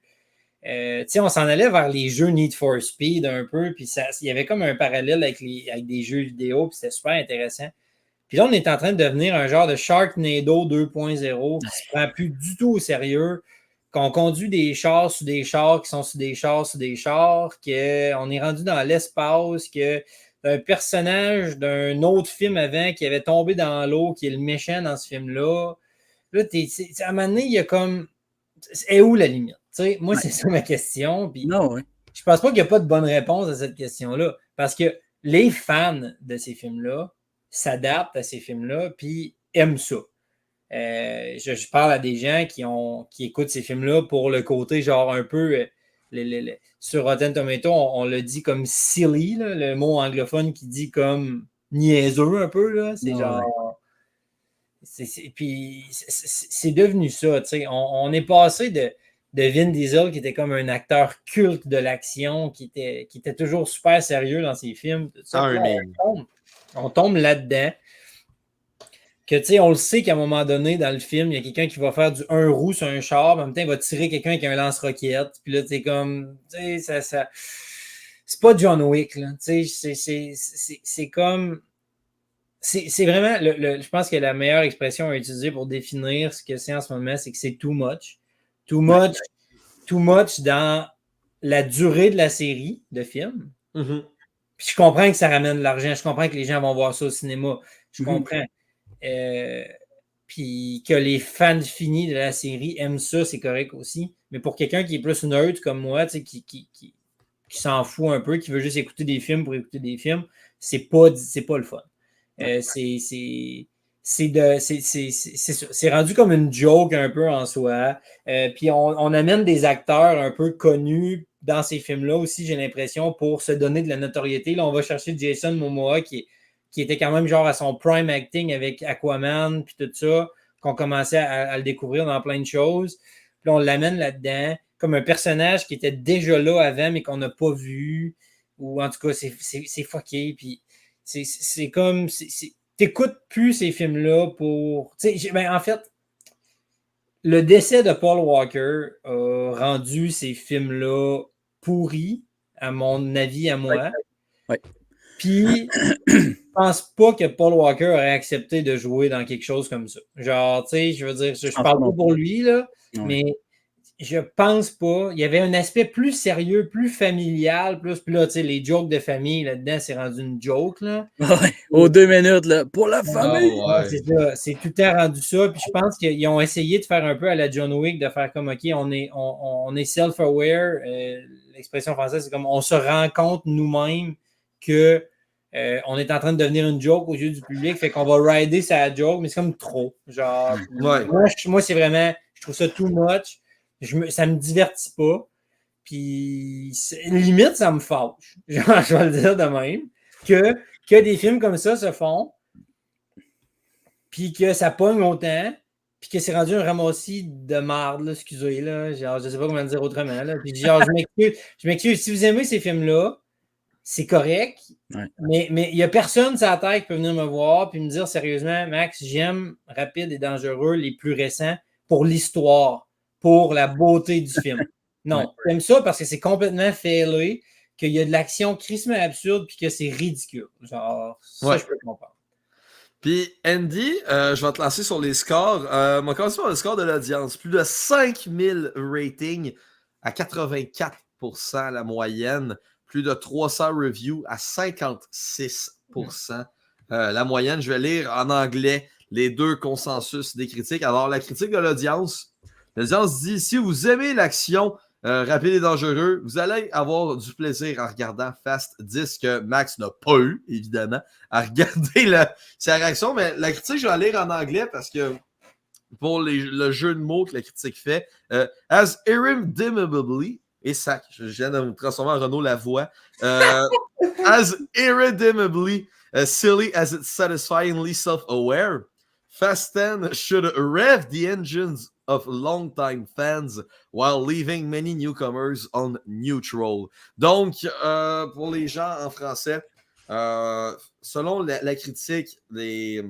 On s'en allait vers les jeux Need for Speed un peu, puis il y avait comme un parallèle avec des jeux vidéo, puis c'était super intéressant. Puis là, on est en train de devenir un genre de Sharknado 2.0 qui se prend plus du tout au sérieux, qu'on conduit des chars sous des chars qui sont sous des chars sous des chars, qu'on est rendu dans l'espace, que un personnage d'un autre film avant qui avait tombé dans l'eau, qui est le méchant dans ce film-là. Là, à un moment donné, il y a comme... est où la limite? Moi, c'est ça ma question. Puis je pense pas qu'il n'y a pas de bonne réponse à cette question-là. Parce que les fans de ces films-là s'adaptent à ces films-là puis aiment ça. Je parle à des gens qui écoutent ces films-là pour le côté genre un peu sur Rotten Tomatoes, on le dit comme silly, là, le mot anglophone qui dit comme niaiseux un peu. Là. C'est genre. Puis c'est devenu ça. On est passé de Vin Diesel, qui était comme un acteur culte de l'action, qui était toujours super sérieux dans ses films. On tombe là-dedans. Que, on le sait qu'à un moment donné, dans le film, il y a quelqu'un qui va faire du 1 roue sur un char, en même temps, il va tirer quelqu'un avec un lance-roquette. Puis là, c'est comme... ça... C'est pas John Wick, là. C'est comme... c'est vraiment, je pense que la meilleure expression à utiliser pour définir ce que c'est en ce moment, c'est que c'est too much. Too much, too much dans la durée de la série de films. Mhm. Puis je comprends que ça ramène de l'argent. Je comprends que les gens vont voir ça au cinéma. Je Mhm. comprends. Puis que les fans finis de la série aiment ça, c'est correct aussi. Mais pour quelqu'un qui est plus neutre comme moi, tu sais, qui s'en fout un peu, qui veut juste écouter des films pour écouter des films, c'est pas le fun. C'est rendu comme une joke un peu en soi. Puis on amène des acteurs un peu connus dans ces films-là aussi, j'ai l'impression, pour se donner de la notoriété. Là, on va chercher Jason Momoa qui était quand même genre à son prime acting avec Aquaman puis tout ça, qu'on commençait à le découvrir dans plein de choses. Puis là, on l'amène là-dedans comme un personnage qui était déjà là avant, mais qu'on n'a pas vu. Ou en tout cas, c'est fucké. Puis c'est comme... T'écoutes plus ces films-là pour... Ben, en fait, le décès de Paul Walker a rendu ces films-là pourris, à mon avis, à moi. Ouais. Puis, je pense pas que Paul Walker aurait accepté de jouer dans quelque chose comme ça. Genre, tu sais, je veux dire, je parle pas pour lui, là, mais je pense pas. Il y avait un aspect plus sérieux, plus familial, plus là, tu sais, les jokes de famille là-dedans, c'est rendu une joke, là. Ouais, aux 2 minutes, là, pour la famille! ouais. C'est ça, c'est tout le temps rendu ça. Puis je pense qu'ils ont essayé de faire un peu à la John Wick, de faire comme, OK, on est self-aware. L'expression française, c'est comme on se rend compte nous-mêmes que on est en train de devenir une joke aux yeux du public. Fait qu'on va rider sa joke, mais c'est comme trop. Genre, Ouais. moi, c'est vraiment, je trouve ça too much. Ça me divertit pas. Puis, limite, ça me fâche. Genre, je vais le dire de même. Que des films comme ça se font, puis que ça pogne autant, puis que c'est rendu un ramassis de marde, là, excusez, là. Genre, je sais pas comment le dire autrement, là. Puis genre, je m'excuse. Si vous aimez ces films-là, c'est correct, Ouais. mais il n'y a personne sur la terre qui peut venir me voir puis me dire sérieusement, Max, j'aime Rapide et Dangereux, les plus récents, pour l'histoire, pour la beauté du film. Non, j'aime ça parce que c'est complètement failé, qu'il y a de l'action crissement absurde puis que c'est ridicule. Genre, ça, je peux comprendre. Puis, Andy, je vais te lancer sur les scores. On va commencer par le score de l'audience. Plus de 5000 ratings à 84% la moyenne. Plus de 300 reviews à 56% la moyenne. Je vais lire en anglais les deux consensus des critiques. Alors, la critique de l'audience dit « Si vous aimez l'action, rapide et dangereux, vous allez avoir du plaisir en regardant Fast 10 que Max n'a pas eu, évidemment, à regarder sa réaction. Mais la critique, je vais la lire en anglais parce que pour le jeu de mots que la critique fait, as irredeemably, et sac, je viens de me transformer en Renaud Lavoie, as irredeemably silly as it's satisfyingly self-aware, Fast 10 should rev the engines of longtime fans while leaving many newcomers on neutral. Donc, pour les gens en français, selon la critique, les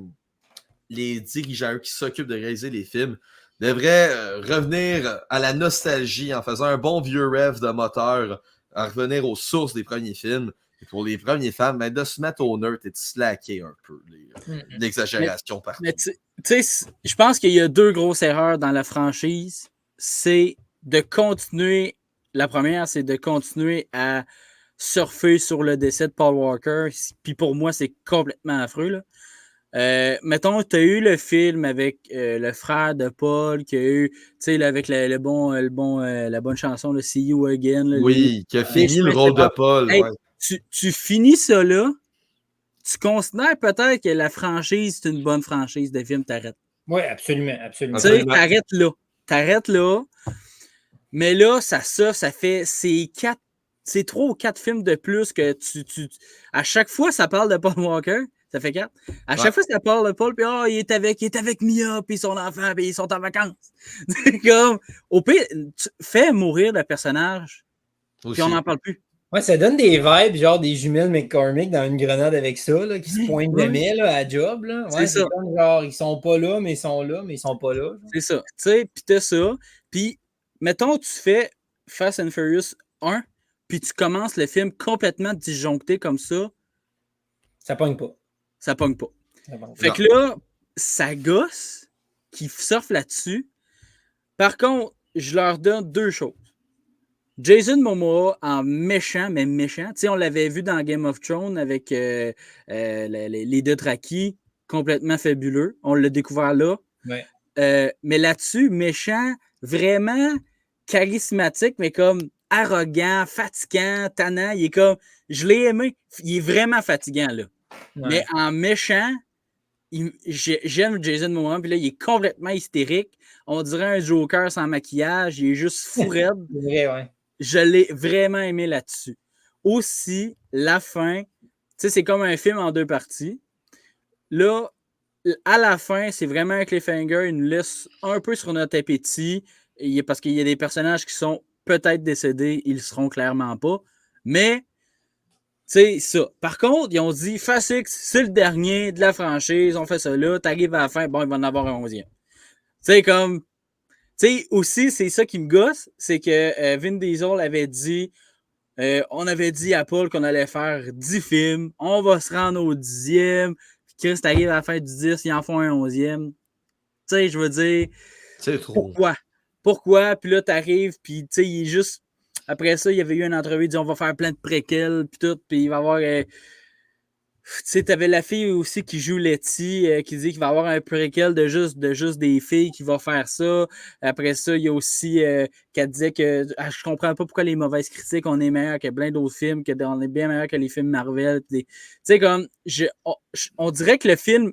dirigeants qui s'occupent de réaliser les films devraient revenir à la nostalgie en faisant un bon vieux rêve de moteur, à revenir aux sources des premiers films. Et pour les premiers fans, ben, de se mettre au nerd et de slacker un peu l'exagération partout. Mais tu sais, je pense qu'il y a deux grosses erreurs dans la franchise. C'est de continuer, la première, c'est de continuer à surfer sur le décès de Paul Walker. Puis pour moi, c'est complètement affreux, là. Mettons, tu as eu le film avec le frère de Paul, qui a eu, tu sais, avec la bonne chanson, le See You Again. Là, oui, qui a fini le rôle de Paul. Hey, ouais. tu finis ça là, tu considères peut-être que la franchise, c'est une bonne franchise de film, t'arrêtes. Oui, absolument, absolument. Tu sais, t'arrêtes là. Mais là, ça fait c'est 3 ou 4 films de plus que à chaque fois, ça parle de Paul Walker. Ça fait 4. À chaque fois, ça parle de Paul, puis il est avec Mia, puis son enfant, puis ils sont en vacances. Comme, au pire, fais mourir le personnage, puis on n'en parle plus. Ouais, ça donne des vibes, genre des jumelles McCormick dans une grenade avec ça, là, qui se pointent jamais là, à job. Là. Ouais, c'est comme genre, ils sont pas là, mais ils sont là, mais ils sont pas là. Genre. C'est ça. Tu sais, puis t'as ça. Puis, mettons, tu fais Fast and Furious 1, puis tu commences le film complètement disjoncté comme ça. Ça pogne pas. Ça pogne pas. Bon. Fait que là, ça gosse qui surfe là-dessus. Par contre, je leur donne deux choses. Jason Momoa en méchant, mais méchant. Tu sais, on l'avait vu dans Game of Thrones avec les Dothraki, complètement fabuleux. On l'a découvert là. Ouais. Mais là-dessus, méchant, vraiment charismatique, mais comme arrogant, fatigant, tannant. Il est comme, je l'ai aimé. Il est vraiment fatigant, là. Ouais. Mais en méchant, j'aime Jason Momoa, puis là, il est complètement hystérique. On dirait un Joker sans maquillage. Il est juste fou raide. C'est vrai, ouais. Je l'ai vraiment aimé là-dessus. Aussi, la fin, tu sais, c'est comme un film en deux parties. Là, à la fin, c'est vraiment un cliffhanger. Il nous laisse un peu sur notre appétit. Parce qu'il y a des personnages qui sont peut-être décédés, ils ne seront clairement pas. Mais, tu sais, ça. Par contre, ils ont dit, Fast X, c'est le dernier de la franchise, on fait ça là, t'arrives à la fin, bon, il va en avoir un 11e. Tu sais, comme. Tu sais, aussi, c'est ça qui me gosse, c'est que Vin Diesel avait dit, on avait dit à Paul qu'on allait faire 10 films, on va se rendre au 10e, puis Chris arrive à la fin du 10, ils en font un 11e. Tu sais, je veux dire, C'est trop. Pourquoi? Puis là, t'arrives, puis tu sais, il est juste... Après ça, il y avait eu une entrevue, il dit, on va faire plein de préquels, puis tout, puis il va y avoir... tu sais, t'avais la fille aussi qui joue Letty, qui dit qu'il va y avoir un préquel de juste des filles qui va faire ça. Après ça, il y a aussi qu'elle disait que je comprends pas pourquoi les mauvaises critiques, on est meilleur que plein d'autres films, on est bien meilleur que les films Marvel. Tu sais, comme on dirait que le film,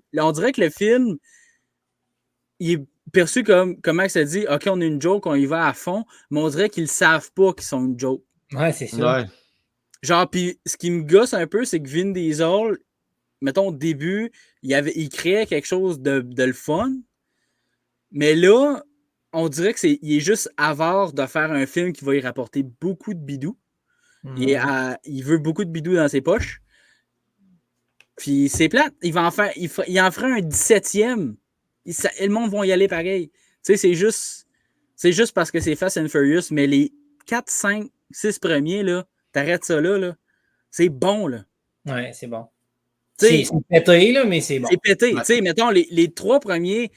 il est perçu comme Max a dit, OK, on est une joke, on y va à fond, mais on dirait qu'ils savent pas qu'ils sont une joke. Ouais, c'est ça. Ouais. Genre, puis ce qui me gosse un peu, c'est que Vin Diesel, mettons, au début, il créait quelque chose de le fun, mais là, on dirait qu'il est juste avare de faire un film qui va y rapporter beaucoup de bidous. Il veut beaucoup de bidous dans ses poches. Puis c'est plate. Il en fera un 17e. Le monde va y aller pareil. Tu sais, c'est juste parce que c'est Fast and Furious, mais les 4, 5, 6 premiers, là, t'arrêtes ça là. C'est bon, là. Ouais, c'est bon. C'est pété, là, mais c'est bon. C'est pété. Ouais. Tu sais, mettons, les 3 premiers,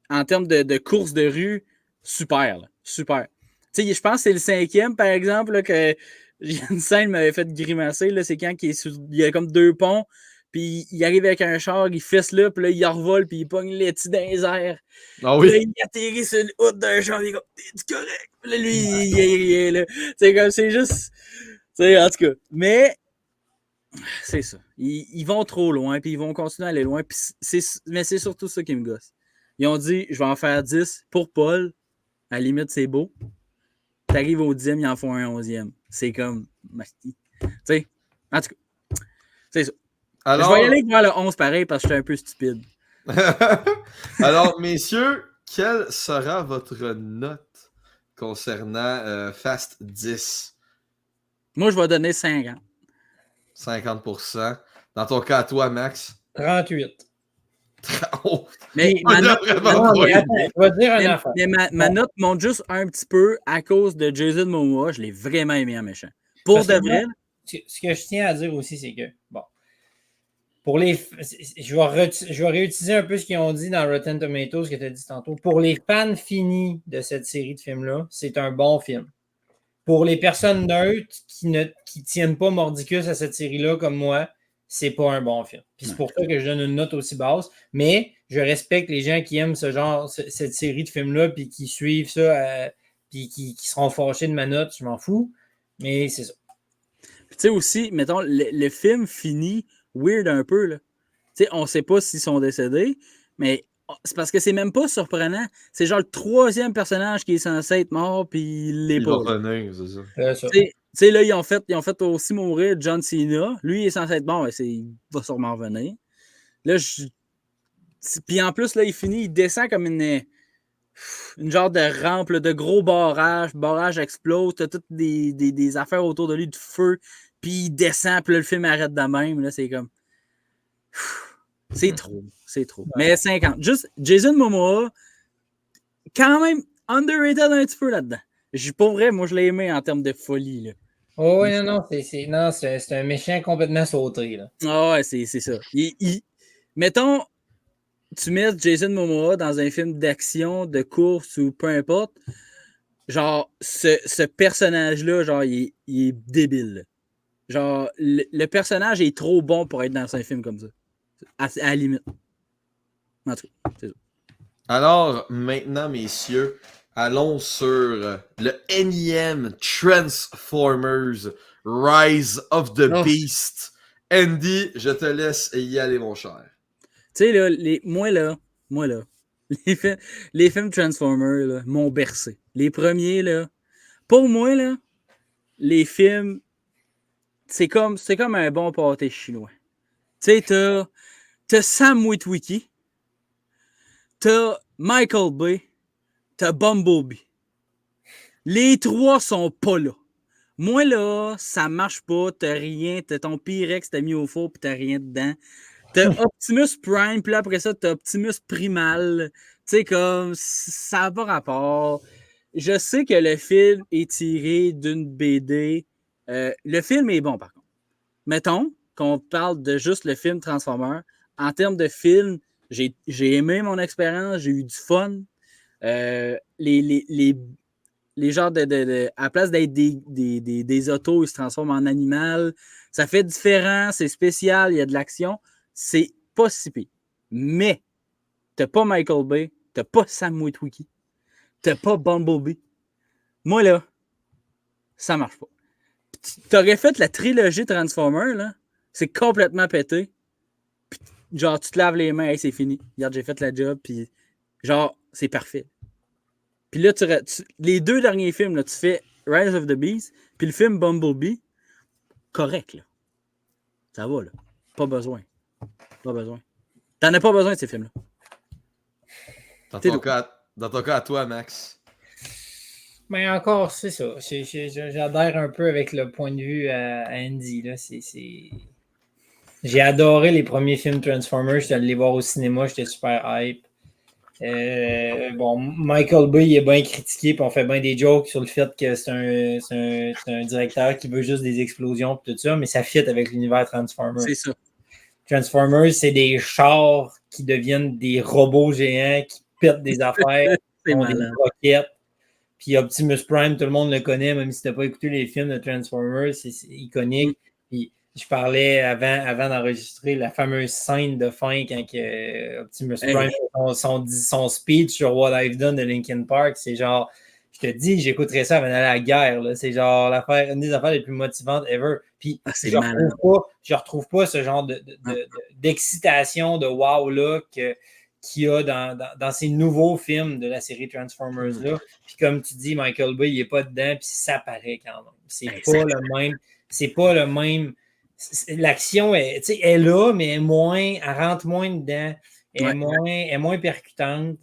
en termes de course de rue, super, là. Super. Tu sais, je pense que c'est le 5e, par exemple, là, que une scène m'avait fait grimacer. Là, c'est quand il y a comme 2 ponts, puis il arrive avec un char, il fesse là, puis là, il revole, puis il pogne les petits dans les airs. Ah Puis là, oui. il atterrit sur le haut d'un char, il est comme, t'es correct? Puis là, lui, il est là. C'est juste. Tu sais, en tout cas. Mais. C'est ça. Ils vont trop loin, puis ils vont continuer à aller loin. Mais c'est surtout ça qui me gosse. Ils ont dit, je vais en faire 10 pour Paul. À la limite, c'est beau. T'arrives au 10e, ils en font un 11e. C'est comme... Tu sais, en tout cas, c'est ça. Alors... Je vais y aller voir le 11 pareil, parce que je suis un peu stupide. Alors, messieurs, quelle sera votre note concernant Fast 10? Moi, je vais donner 50. 50%. Dans ton cas, à toi, Max? 38. Oh, Mais on ma a note, vraiment pas attends, je vais te dire un affaire. mais ma note monte juste un petit peu à cause de Jason Momoa. Je l'ai vraiment aimé en méchant. Pour Parce de que vrai. moi, ce que je tiens à dire aussi, c'est que, bon, pour les. Je vais réutiliser un peu ce qu'ils ont dit dans Rotten Tomatoes, ce que tu as dit tantôt. Pour les fans finis de cette série de films-là, c'est un bon film. Pour les personnes neutres qui tiennent pas mordicus à cette série-là, comme moi, c'est pas un bon film. Puis c'est pour ça que je donne une note aussi basse. Mais je respecte les gens qui aiment cette série de films-là, puis qui suivent ça, puis qui seront fâchés de ma note, je m'en fous. Mais c'est ça. Puis tu sais aussi, mettons, le film finit weird un peu, là. Tu sais, on sait pas s'ils sont décédés, mais c'est parce que c'est même pas surprenant. C'est genre le 3e personnage qui est censé être mort, puis il l'est Il pas. va revenir, c'est ça. C'est ça. Tu sais, là, ils ont fait aussi mourir John Cena. Lui, il est censé être bon, il va sûrement revenir. Là, puis en plus, là, il descend comme une genre de rampe, là, de gros barrage explose, t'as toutes des affaires autour de lui de feu, puis il descend, puis là, le film arrête de même, là, c'est comme... C'est trop. Ouais. Mais 50. Juste, Jason Momoa, quand même underrated un petit peu là-dedans. Pour vrai, moi, je l'ai aimé en termes de folie, là. Oh, oui, non, c'est un méchant complètement sauté. Là. Ah ouais, c'est ça. mettons, tu mets Jason Momoa dans un film d'action, de course ou peu importe, genre, ce personnage-là, genre, il est débile. Là. Genre, le personnage est trop bon pour être dans un film comme ça. À la limite. En tout cas, c'est ça. Alors, maintenant, messieurs, allons sur le énième Transformers Rise of the Beast. Andy, je te laisse y aller, mon cher. Tu sais, là, moi, là, les films Transformers, là, m'ont bercé. Les premiers, là, pour moi, là, les films, c'est comme un bon pâté chinois. Tu sais, t'as Sam Witwicky, t'as Michael Bay, t'as Bumblebee. Les trois sont pas là. Moi, là, ça marche pas, t'as rien, t'as ton Pyrex, t'as mis au four pis t'as rien dedans. T'as Optimus Prime, puis là, après ça, t'as Optimus Primal. Tu sais, comme, ça n'a pas rapport. Je sais que le film est tiré d'une BD. Le film est bon, par contre. Mettons qu'on parle de juste le film Transformers. En termes de film, j'ai aimé mon expérience, j'ai eu du fun. Les genres à la place d'être des autos, ils se transforment en animal. Ça fait différent, c'est spécial, il y a de l'action. C'est pas si pire. Mais t'as pas Michael Bay, t'as pas Sam Witwicky, t'as pas Bumblebee. Moi, là, ça marche pas. T'aurais fait la trilogie Transformers, là, c'est complètement pété. Puis, genre, tu te laves les mains, hey, c'est fini. Regarde, j'ai fait la job, puis genre, c'est parfait. Puis là, les deux derniers films, là, tu fais Rise of the Beast, puis le film Bumblebee, correct, là. Ça va, là. Pas besoin. Pas besoin. T'en as pas besoin de ces films-là. Dans ton cas à toi, Max. Mais encore, c'est ça. J'adhère un peu avec le point de vue à Andy. Là. J'ai adoré les premiers films Transformers. J'étais allé les voir au cinéma. J'étais super hype. Bon, Michael Bay il est bien critiqué, puis on fait bien des jokes sur le fait que c'est un directeur qui veut juste des explosions et tout ça, mais ça fit avec l'univers Transformers. C'est ça. Transformers, c'est des chars qui deviennent des robots géants qui pètent des affaires, qui ont des roquettes. Puis Optimus Prime, tout le monde le connaît, même si tu n'as pas écouté les films de Transformers, c'est iconique. Puis je parlais avant d'enregistrer la fameuse scène de fin quand Optimus Prime fait son speech sur What I've Done de Linkin Park. C'est genre, je te dis, j'écouterais ça avant d'aller à la guerre. Là. C'est genre une des affaires les plus motivantes ever. Puis je retrouve pas ce genre d'excitation, de wow-là qu'il y a dans ces nouveaux films de la série Transformers-là. Puis comme tu dis, Michael Bay, il n'est pas dedans, puis ça paraît quand même. C'est pas le même. L'action est là, mais elle rentre moins dedans, elle est moins percutante.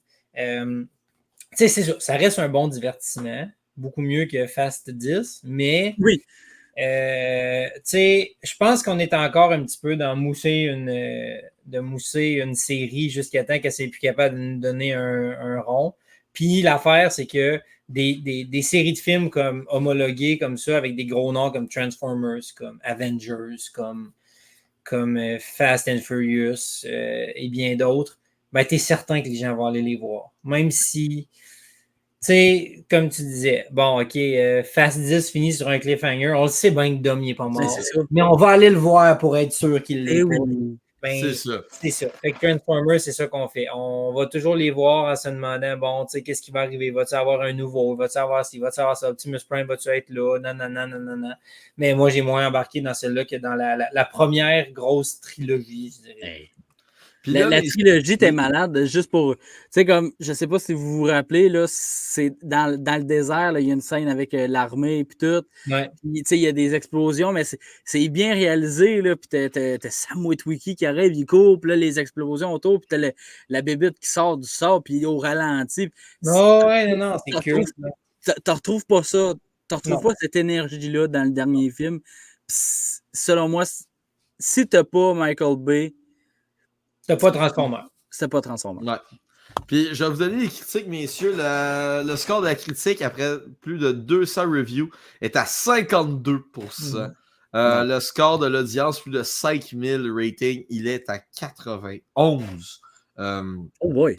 C'est ça, ça reste un bon divertissement, beaucoup mieux que Fast 10, mais oui. Je pense qu'on est encore un petit peu dans mousser une série jusqu'à temps qu'elle ne soit plus capable de nous donner un rond. Puis l'affaire, c'est que des séries de films comme homologuées comme ça, avec des gros noms comme Transformers, comme Avengers, comme Fast and Furious et bien d'autres, ben, tu es certain que les gens vont aller les voir. Même si, tu sais, comme tu disais, bon, OK, Fast 10 finit sur un cliffhanger, on le sait bien que Dom n'est pas mort, mais on va aller le voir pour être sûr qu'il l'est. Ben, c'est ça. C'est ça. Fait que Transformers, c'est ça qu'on fait. On va toujours les voir en se demandant, bon, tu sais, qu'est-ce qui va arriver? Va-tu avoir un nouveau? Va-tu avoir ci? Va-tu avoir ça? Optimus Prime, va-tu être là? Non. Mais moi, j'ai moins embarqué dans celle-là que dans la première grosse trilogie, je dirais. Hey. Puis la trilogie, t'es malade, juste pour... Tu sais, comme, je sais pas si vous vous rappelez, là, c'est dans le désert, il y a une scène avec l'armée et tout. Ouais. Tu sais, il y a des explosions, mais c'est bien réalisé, là, puis t'as Sam Witwicky qui arrive, il court, puis là, les explosions autour, puis t'as la bébite qui sort du sort, puis au ralenti. Non, c'est cool. T'en retrouves pas ça. T'en retrouves pas cette énergie-là dans le dernier film. Pis, selon moi, si t'as pas Michael Bay, c'est pas Transformers. C'est pas Transformers. Ouais. Puis, je vais vous donner les critiques, messieurs. Le score de la critique, après plus de 200 reviews, est à 52%. Ouais. Le score de l'audience, plus de 5000 ratings, il est à 91%. Oh boy.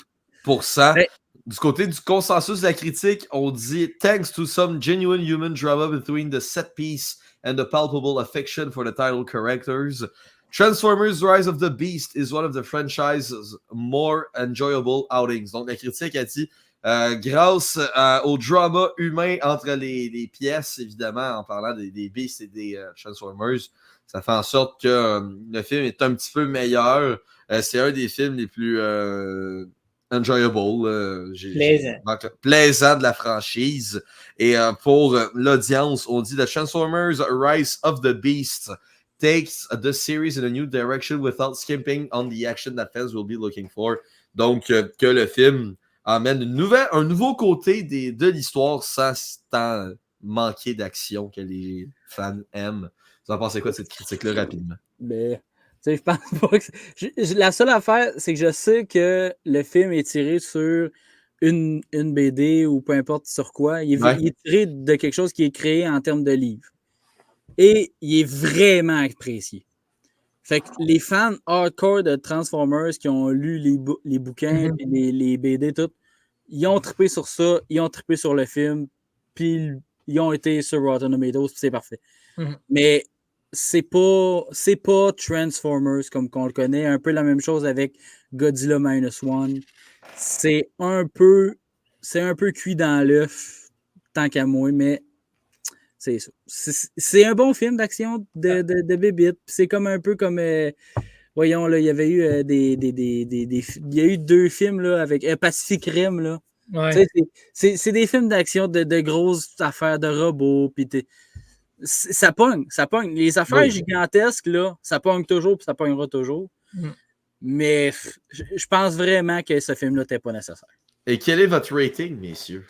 Hey. Du côté du consensus de la critique, on dit thanks to some genuine human drama between the set piece and the palpable affection for the title characters, Transformers Rise of the Beast is one of the franchise's more enjoyable outings. Donc la critique a dit grâce au drama humain entre les pièces, évidemment, en parlant des Beasts et des Transformers, ça fait en sorte que le film est un petit peu meilleur. C'est un des films les plus enjoyable, plaisant de la franchise. Et pour l'audience, on dit The Transformers Rise of the Beast takes the series in a new direction without skimping on the action that fans will be looking for. Donc, que le film amène un nouveau côté de l'histoire sans tant manquer d'action que les fans aiment. Vous en pensez quoi de cette critique-là rapidement? Ben, je pense pas que la seule affaire, c'est que je sais que le film est tiré sur une BD ou peu importe sur quoi. Il est tiré de quelque chose qui est créé en termes de livres. Et il est vraiment apprécié. Fait que les fans hardcore de Transformers qui ont lu les bouquins et les BD, tout, ils ont trippé sur ça, ils ont trippé sur le film, puis ils ont été sur Rotten Tomatoes, puis c'est parfait. Mais c'est pas Transformers comme qu'on le connaît, un peu la même chose avec Godzilla Minus One. C'est un peu cuit dans l'œuf, tant qu'à moi, mais c'est ça. C'est un bon film d'action de bébite. C'est comme un peu comme voyons, là, il y avait eu il y a eu 2 films là, avec Pacific Rim. Là. Ouais. C'est des films d'action de grosses affaires de robots. Ça pogne. Les affaires gigantesques, là, ça pogne toujours puis ça pognera toujours. Mais je pense vraiment que ce film-là n'était pas nécessaire. Et quel est votre rating, messieurs?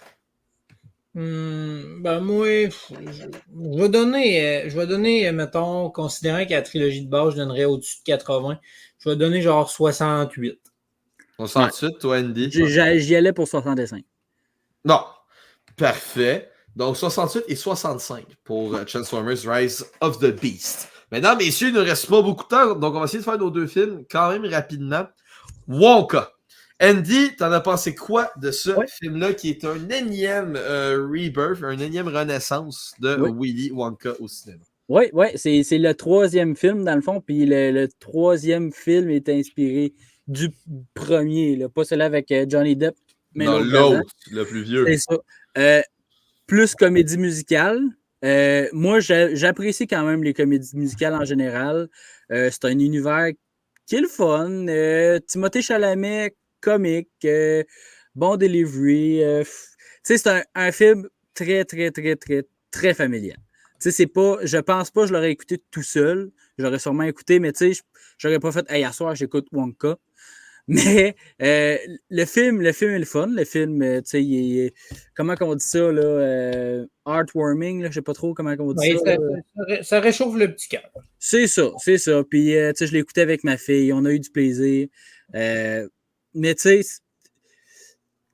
Ben moi, je vais donner, mettons, considérant que la trilogie de base, je donnerais au-dessus de 80. Je vais donner genre 68. 68, toi, Andy? J'y allais pour 65. Non. Parfait. Donc, 68 et 65 pour Transformers Rise of the Beast. Maintenant, messieurs, il ne reste pas beaucoup de temps, donc on va essayer de faire nos 2 films quand même rapidement. Wonka. Andy, t'en as pensé quoi de ce film-là qui est un énième rebirth, une énième renaissance de Willy Wonka au cinéma? Oui, c'est le 3e film dans le fond, puis le 3e film est inspiré du premier, là, pas celui avec Johnny Depp, mais l'autre, le plus vieux. C'est ça. Plus comédie musicale. Moi, j'apprécie quand même les comédies musicales en général. C'est un univers qui est le fun. Timothée Chalamet, comique, bon delivery. C'est un film très, très, très, très, très familial. Je pense pas que je l'aurais écouté tout seul. J'aurais sûrement écouté, mais j'aurais pas fait « Hey, à soir, j'écoute Wonka ». Mais le film est le fun. Le film, il est, comment on dit ça, là, heartwarming, là, je sais pas trop comment on dit ça. Ça réchauffe le petit cœur. C'est ça. Puis, je l'ai écouté avec ma fille, on a eu du plaisir. Mais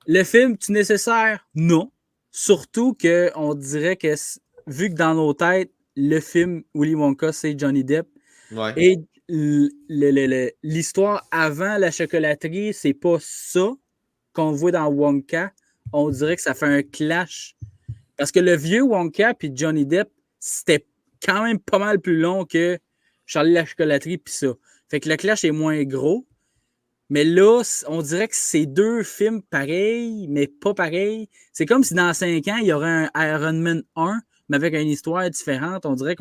le film, est-il nécessaire? Non. Surtout qu'on dirait que, vu que dans nos têtes, le film Willy Wonka, c'est Johnny Depp. Et l'histoire avant la chocolaterie, c'est pas ça qu'on voit dans Wonka. On dirait que ça fait un clash. Parce que le vieux Wonka puis Johnny Depp, c'était quand même pas mal plus long que Charlie la chocolaterie puis ça. Fait que le clash est moins gros. Mais là, on dirait que c'est 2 films pareils, mais pas pareils. C'est comme si dans 5 ans, il y aurait un Iron Man 1, mais avec une histoire différente. On dirait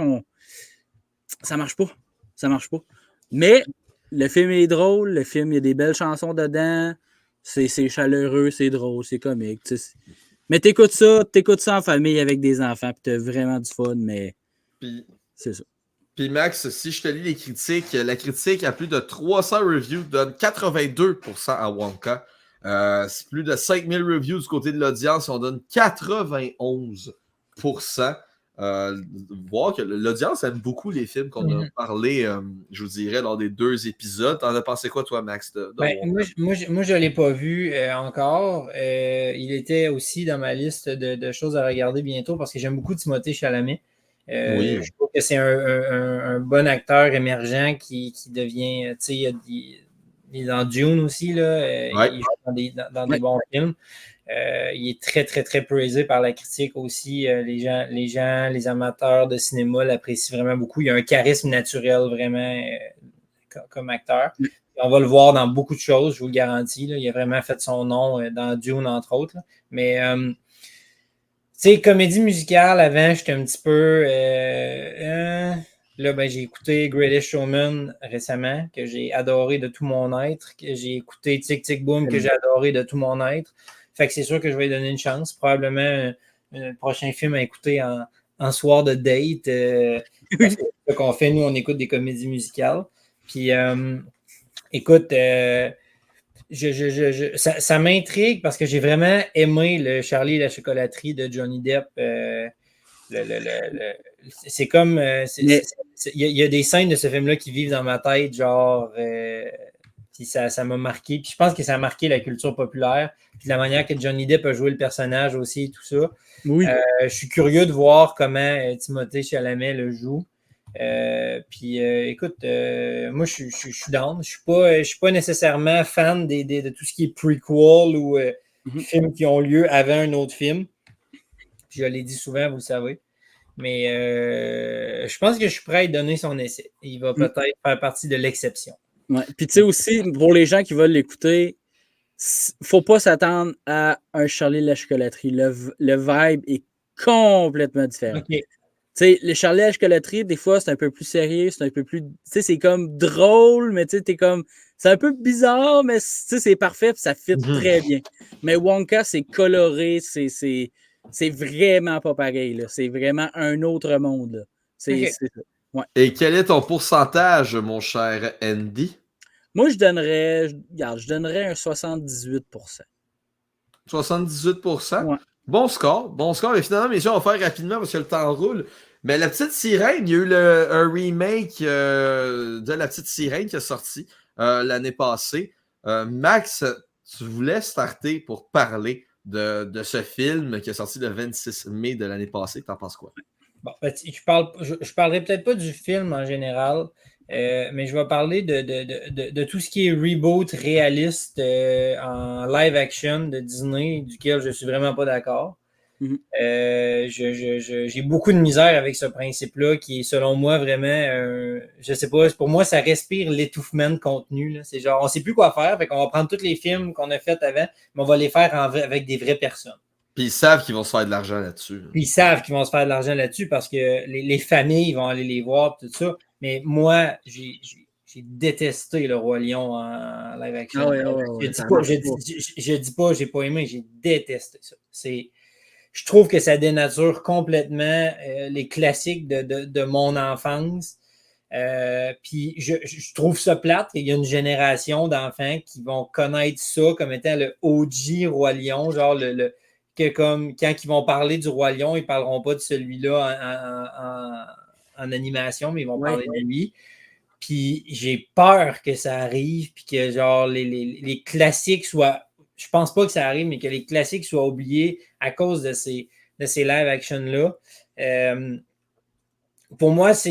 ça marche pas. Mais le film est drôle, le film, il y a des belles chansons dedans, c'est chaleureux, c'est drôle, c'est comique. Mais t'écoutes ça en famille avec des enfants, puis t'as vraiment du fun, mais c'est ça. Puis Max, si je te lis les critiques, la critique à plus de 300 reviews donne 82% à Wonka. C'est plus de 5000 reviews du côté de l'audience, on donne 91%. Voir que l'audience aime beaucoup les films qu'on a parlé, je vous dirais, lors des 2 épisodes. T'en as pensé quoi, toi, Max? Moi, je ne l'ai pas vu encore. Il était aussi dans ma liste de choses à regarder bientôt parce que j'aime beaucoup Timothée Chalamet. Oui. Je trouve que c'est un bon acteur émergent qui devient, tu sais, il est dans Dune aussi, là, Ouais. il joue dans des bons films. Il est très, très, très praisé par la critique aussi. Les amateurs de cinéma l'apprécient vraiment beaucoup. Il a un charisme naturel vraiment comme acteur. On va le voir dans beaucoup de choses, je vous le garantis. Là. Il a vraiment fait son nom dans Dune, entre autres. Là. Mais, tu sais, comédie musicale, avant, j'étais un petit peu... Là, ben, j'ai écouté Greatest Showman récemment, que j'ai adoré de tout mon être, que j'ai écouté Tic Tic Boom, que j'ai adoré de tout mon être. Fait que c'est sûr que je vais lui donner une chance. Probablement un prochain film à écouter en soir de date. Parce que c'est ce qu'on fait, nous, on écoute des comédies musicales. Puis, écoute, ça m'intrigue parce que j'ai vraiment aimé le Charlie et la chocolaterie de Johnny Depp. C'est comme. Il y a des scènes de ce film-là qui vivent dans ma tête, genre. Puis ça m'a marqué. Puis je pense que ça a marqué la culture populaire. Puis la manière que Johnny Depp a joué le personnage aussi et tout ça. Oui. Je suis curieux de voir comment Timothée Chalamet le joue. Puis écoute, moi je suis down. Je suis pas nécessairement fan de tout ce qui est prequel ou films qui ont lieu avant un autre film. Je l'ai dit souvent, vous le savez. Mais je pense que je suis prêt à lui donner son essai. Il va peut-être faire partie de l'exception. Ouais. Puis tu sais aussi, pour les gens qui veulent l'écouter, faut pas s'attendre à un Charlie la chocolaterie. Le vibe est complètement différent. Okay. Tu sais, le Charlie la chocolaterie, des fois, c'est un peu plus sérieux, c'est un peu plus... Tu sais, c'est comme drôle, mais tu sais, t'es comme... C'est un peu bizarre, mais tu sais, c'est parfait, puis ça fit très bien. Mais Wonka, c'est coloré, c'est vraiment pas pareil, là. C'est vraiment un autre monde, là. C'est ça. Ouais. Et quel est ton pourcentage, mon cher Andy? Moi, je donnerais un 78%. 78%? Ouais. Bon score. Et finalement, messieurs, on va faire rapidement parce que le temps roule. Mais La Petite Sirène, il y a eu un remake de La Petite Sirène qui est sorti l'année passée. Max, tu voulais starter pour parler de ce film qui est sorti le 26 mai de l'année passée. T'en penses quoi? Bon, je parlerai peut-être pas du film en général, mais je vais parler de tout ce qui est reboot réaliste en live action de Disney, duquel je suis vraiment pas d'accord. J'ai beaucoup de misère avec ce principe-là qui est, selon moi, vraiment, je sais pas, pour moi, ça respire l'étouffement de contenu. Là. C'est genre, on sait plus quoi faire, fait qu'on va prendre tous les films qu'on a faits avant, mais on va les faire avec des vraies personnes. Puis ils savent qu'ils vont se faire de l'argent là-dessus. Puis ils savent qu'ils vont se faire de l'argent là-dessus parce que les familles vont aller les voir, tout ça. Mais moi, j'ai détesté le Roi Lion en live action. Je dis pas, j'ai pas aimé, j'ai détesté ça. Je trouve que ça dénature complètement les classiques de mon enfance. Puis je trouve ça plate qu'il y a une génération d'enfants qui vont connaître ça comme étant le OG Roi Lion, genre que comme quand ils vont parler du Roi Lion, ils ne parleront pas de celui-là en animation, mais ils vont parler de lui. Puis j'ai peur que ça arrive, puis que genre les classiques soient. Je pense pas que ça arrive, mais que les classiques soient oubliés à cause de ces live action-là. Pour moi, ça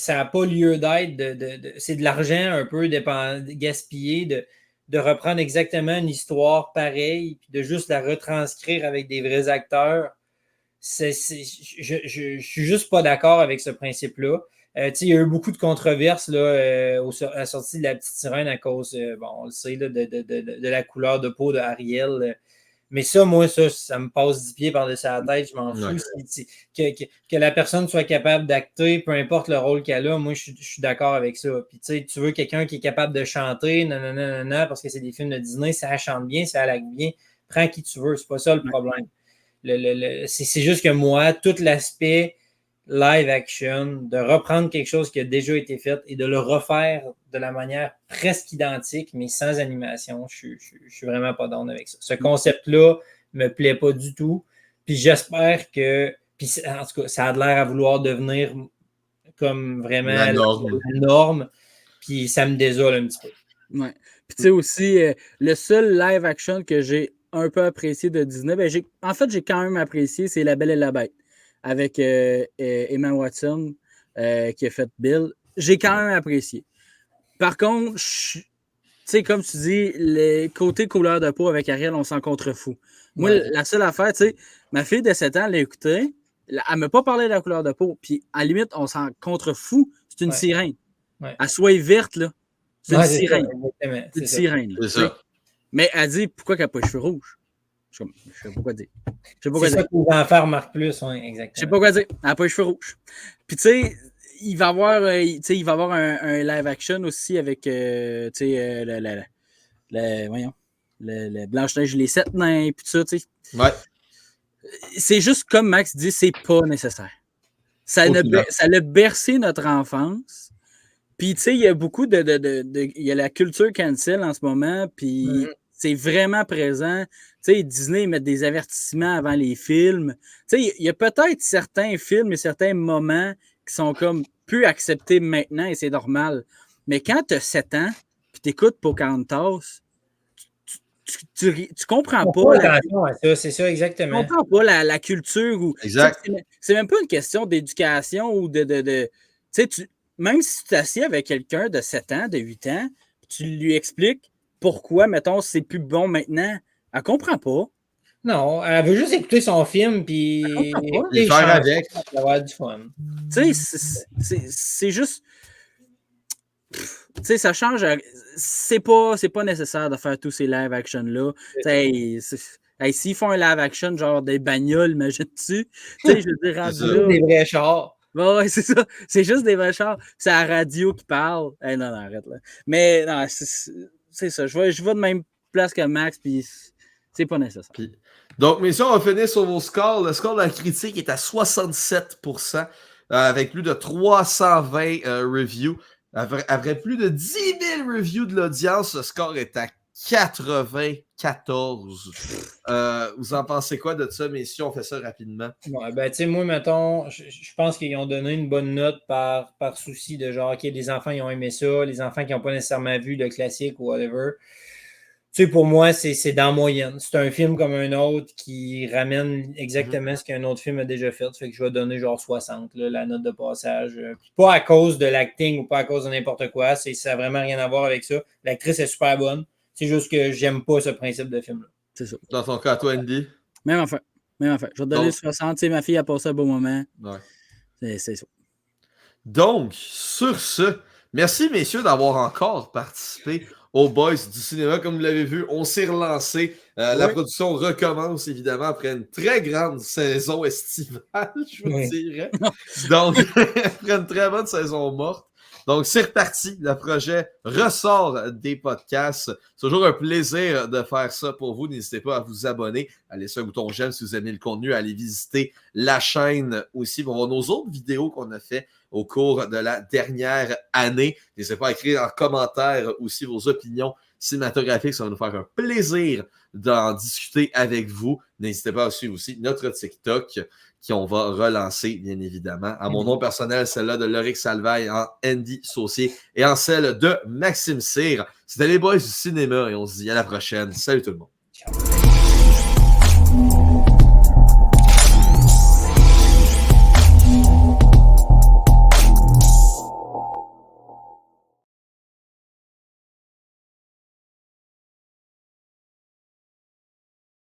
n'a pas lieu d'être. C'est de l'argent un peu gaspillé de reprendre exactement une histoire pareille, puis de juste la retranscrire avec des vrais acteurs. Je suis juste pas d'accord avec ce principe-là. Il y a eu beaucoup de controverses là, à la sortie de La Petite Sirène à cause, on le sait, là, de la couleur de peau de Ariel. Mais ça, moi, ça me passe 10 pieds par-dessus la tête. Je m'en fous. Que la personne soit capable d'acter, peu importe le rôle qu'elle a, moi, je suis d'accord avec ça. Puis, tu veux quelqu'un qui est capable de chanter, parce que c'est des films de Disney, ça chante bien, ça acte bien. Prends qui tu veux, c'est pas ça le problème. C'est juste que moi, tout l'aspect live action, de reprendre quelque chose qui a déjà été fait et de le refaire de la manière presque identique, mais sans animation, je suis vraiment pas down avec ça. Ce concept-là me plaît pas du tout. Puis j'espère que, puis en tout cas, ça a l'air à vouloir devenir comme vraiment la norme. Puis ça me désole un petit peu. Ouais. Puis tu sais aussi, le seul live action que j'ai un peu apprécié de Disney, en fait, j'ai quand même apprécié, c'est La Belle et la Bête. avec Emma Watson qui a fait Bill, j'ai quand même apprécié. Par contre, tu sais, comme tu dis, les côtés couleur de peau avec Ariel, on s'en contrefout. Moi, la seule affaire, tu sais, ma fille de 7 ans l'a écouté, elle ne m'a pas parlé de la couleur de peau, puis à la limite, on s'en contrefout. C'est une sirène. Ouais. Elle soit verte, là. C'est une sirène. C'est une sirène. C'est ça. Mais elle dit pourquoi elle n'a pas les cheveux rouges. Je sais pas quoi dire. C'est ça que les enfants remarquent plus, oui, exactement. Je sais pas quoi dire. Elle n'a pas les cheveux rouges. Puis tu sais, il va y avoir un live action aussi avec le Blanche-Neige et les 7 nains, puis tout ça, tu sais. Ouais. C'est juste comme Max dit, c'est pas nécessaire. Ça l'a bercé notre enfance. Puis, tu sais, il y a beaucoup il y a la culture cancel en ce moment, puis c'est vraiment présent. Tu sais, Disney, ils mettent des avertissements avant les films. Tu sais, il y a peut-être certains films et certains moments qui sont comme plus acceptés maintenant, et c'est normal. Mais quand tu as 7 ans, puis tu écoutes Pocahontas, tu comprends pas. Attention à ça, c'est ça, exactement. Tu comprends pas la culture. Exact. C'est même pas une question d'éducation ou tu sais, même si tu t'assieds avec quelqu'un de 7 ans, de 8 ans, tu lui expliques pourquoi, mettons, c'est plus bon maintenant, elle comprend pas. Non, elle veut juste écouter son film puis les faire avec. Avoir du fun. Tu sais, c'est juste. Tu sais, ça change. C'est pas nécessaire de faire tous ces live action-là. S'ils font un live action, genre des bagnoles, imagine-tu? Tu sais, je veux dire, là, des vrais chars. Ouais, c'est ça. C'est juste des vrais chars. C'est la radio qui parle. Non, arrête là. Mais non, c'est ça. Je vais de même place que Max, puis c'est pas nécessaire. Donc, messieurs, on va finir sur vos scores. Le score de la critique est à 67%, avec plus de 320 reviews. Après plus de 10 000 reviews de l'audience, le score est à 94. Vous en pensez quoi de ça, messieurs? On fait ça rapidement. Ouais, ben, tu sais, moi, mettons, je pense qu'ils ont donné une bonne note par souci de genre, OK, les enfants, ils ont aimé ça, les enfants qui n'ont pas nécessairement vu le classique ou whatever. Tu sais, pour moi, c'est dans la moyenne. C'est un film comme un autre qui ramène exactement ce qu'un autre film a déjà fait. Ça fait que je vais donner genre 60, là, la note de passage. Pas à cause de l'acting ou pas à cause de n'importe quoi. Ça n'a vraiment rien à voir avec ça. L'actrice est super bonne. C'est juste que j'aime pas ce principe de film-là. C'est ça. Dans ton cas, toi, Andy? Même affaire. Je vais te donner 60. Tu sais, ma fille a passé un bon moment. Ouais. C'est ça. Donc, sur ce, merci, messieurs, d'avoir encore participé aux Boys du cinéma. Comme vous l'avez vu, on s'est relancé. La production recommence, évidemment, après une très grande saison estivale, je vous dirais. Donc, après une très bonne saison morte. Donc, c'est reparti. Le projet ressort des podcasts. C'est toujours un plaisir de faire ça pour vous. N'hésitez pas à vous abonner, à laisser un bouton j'aime si vous aimez le contenu, à aller visiter la chaîne aussi pour voir nos autres vidéos qu'on a fait au cours de la dernière année. N'hésitez pas à écrire en commentaire aussi vos opinions cinématographiques. Ça va nous faire un plaisir d'en discuter avec vous. N'hésitez pas à suivre aussi notre TikTok qu'on va relancer, bien évidemment. À mon nom personnel, celle-là de Loric Salvaille, en Andy Saucier et en celle de Maxime Cyr. C'était les Boys du cinéma et on se dit à la prochaine. Salut tout le monde.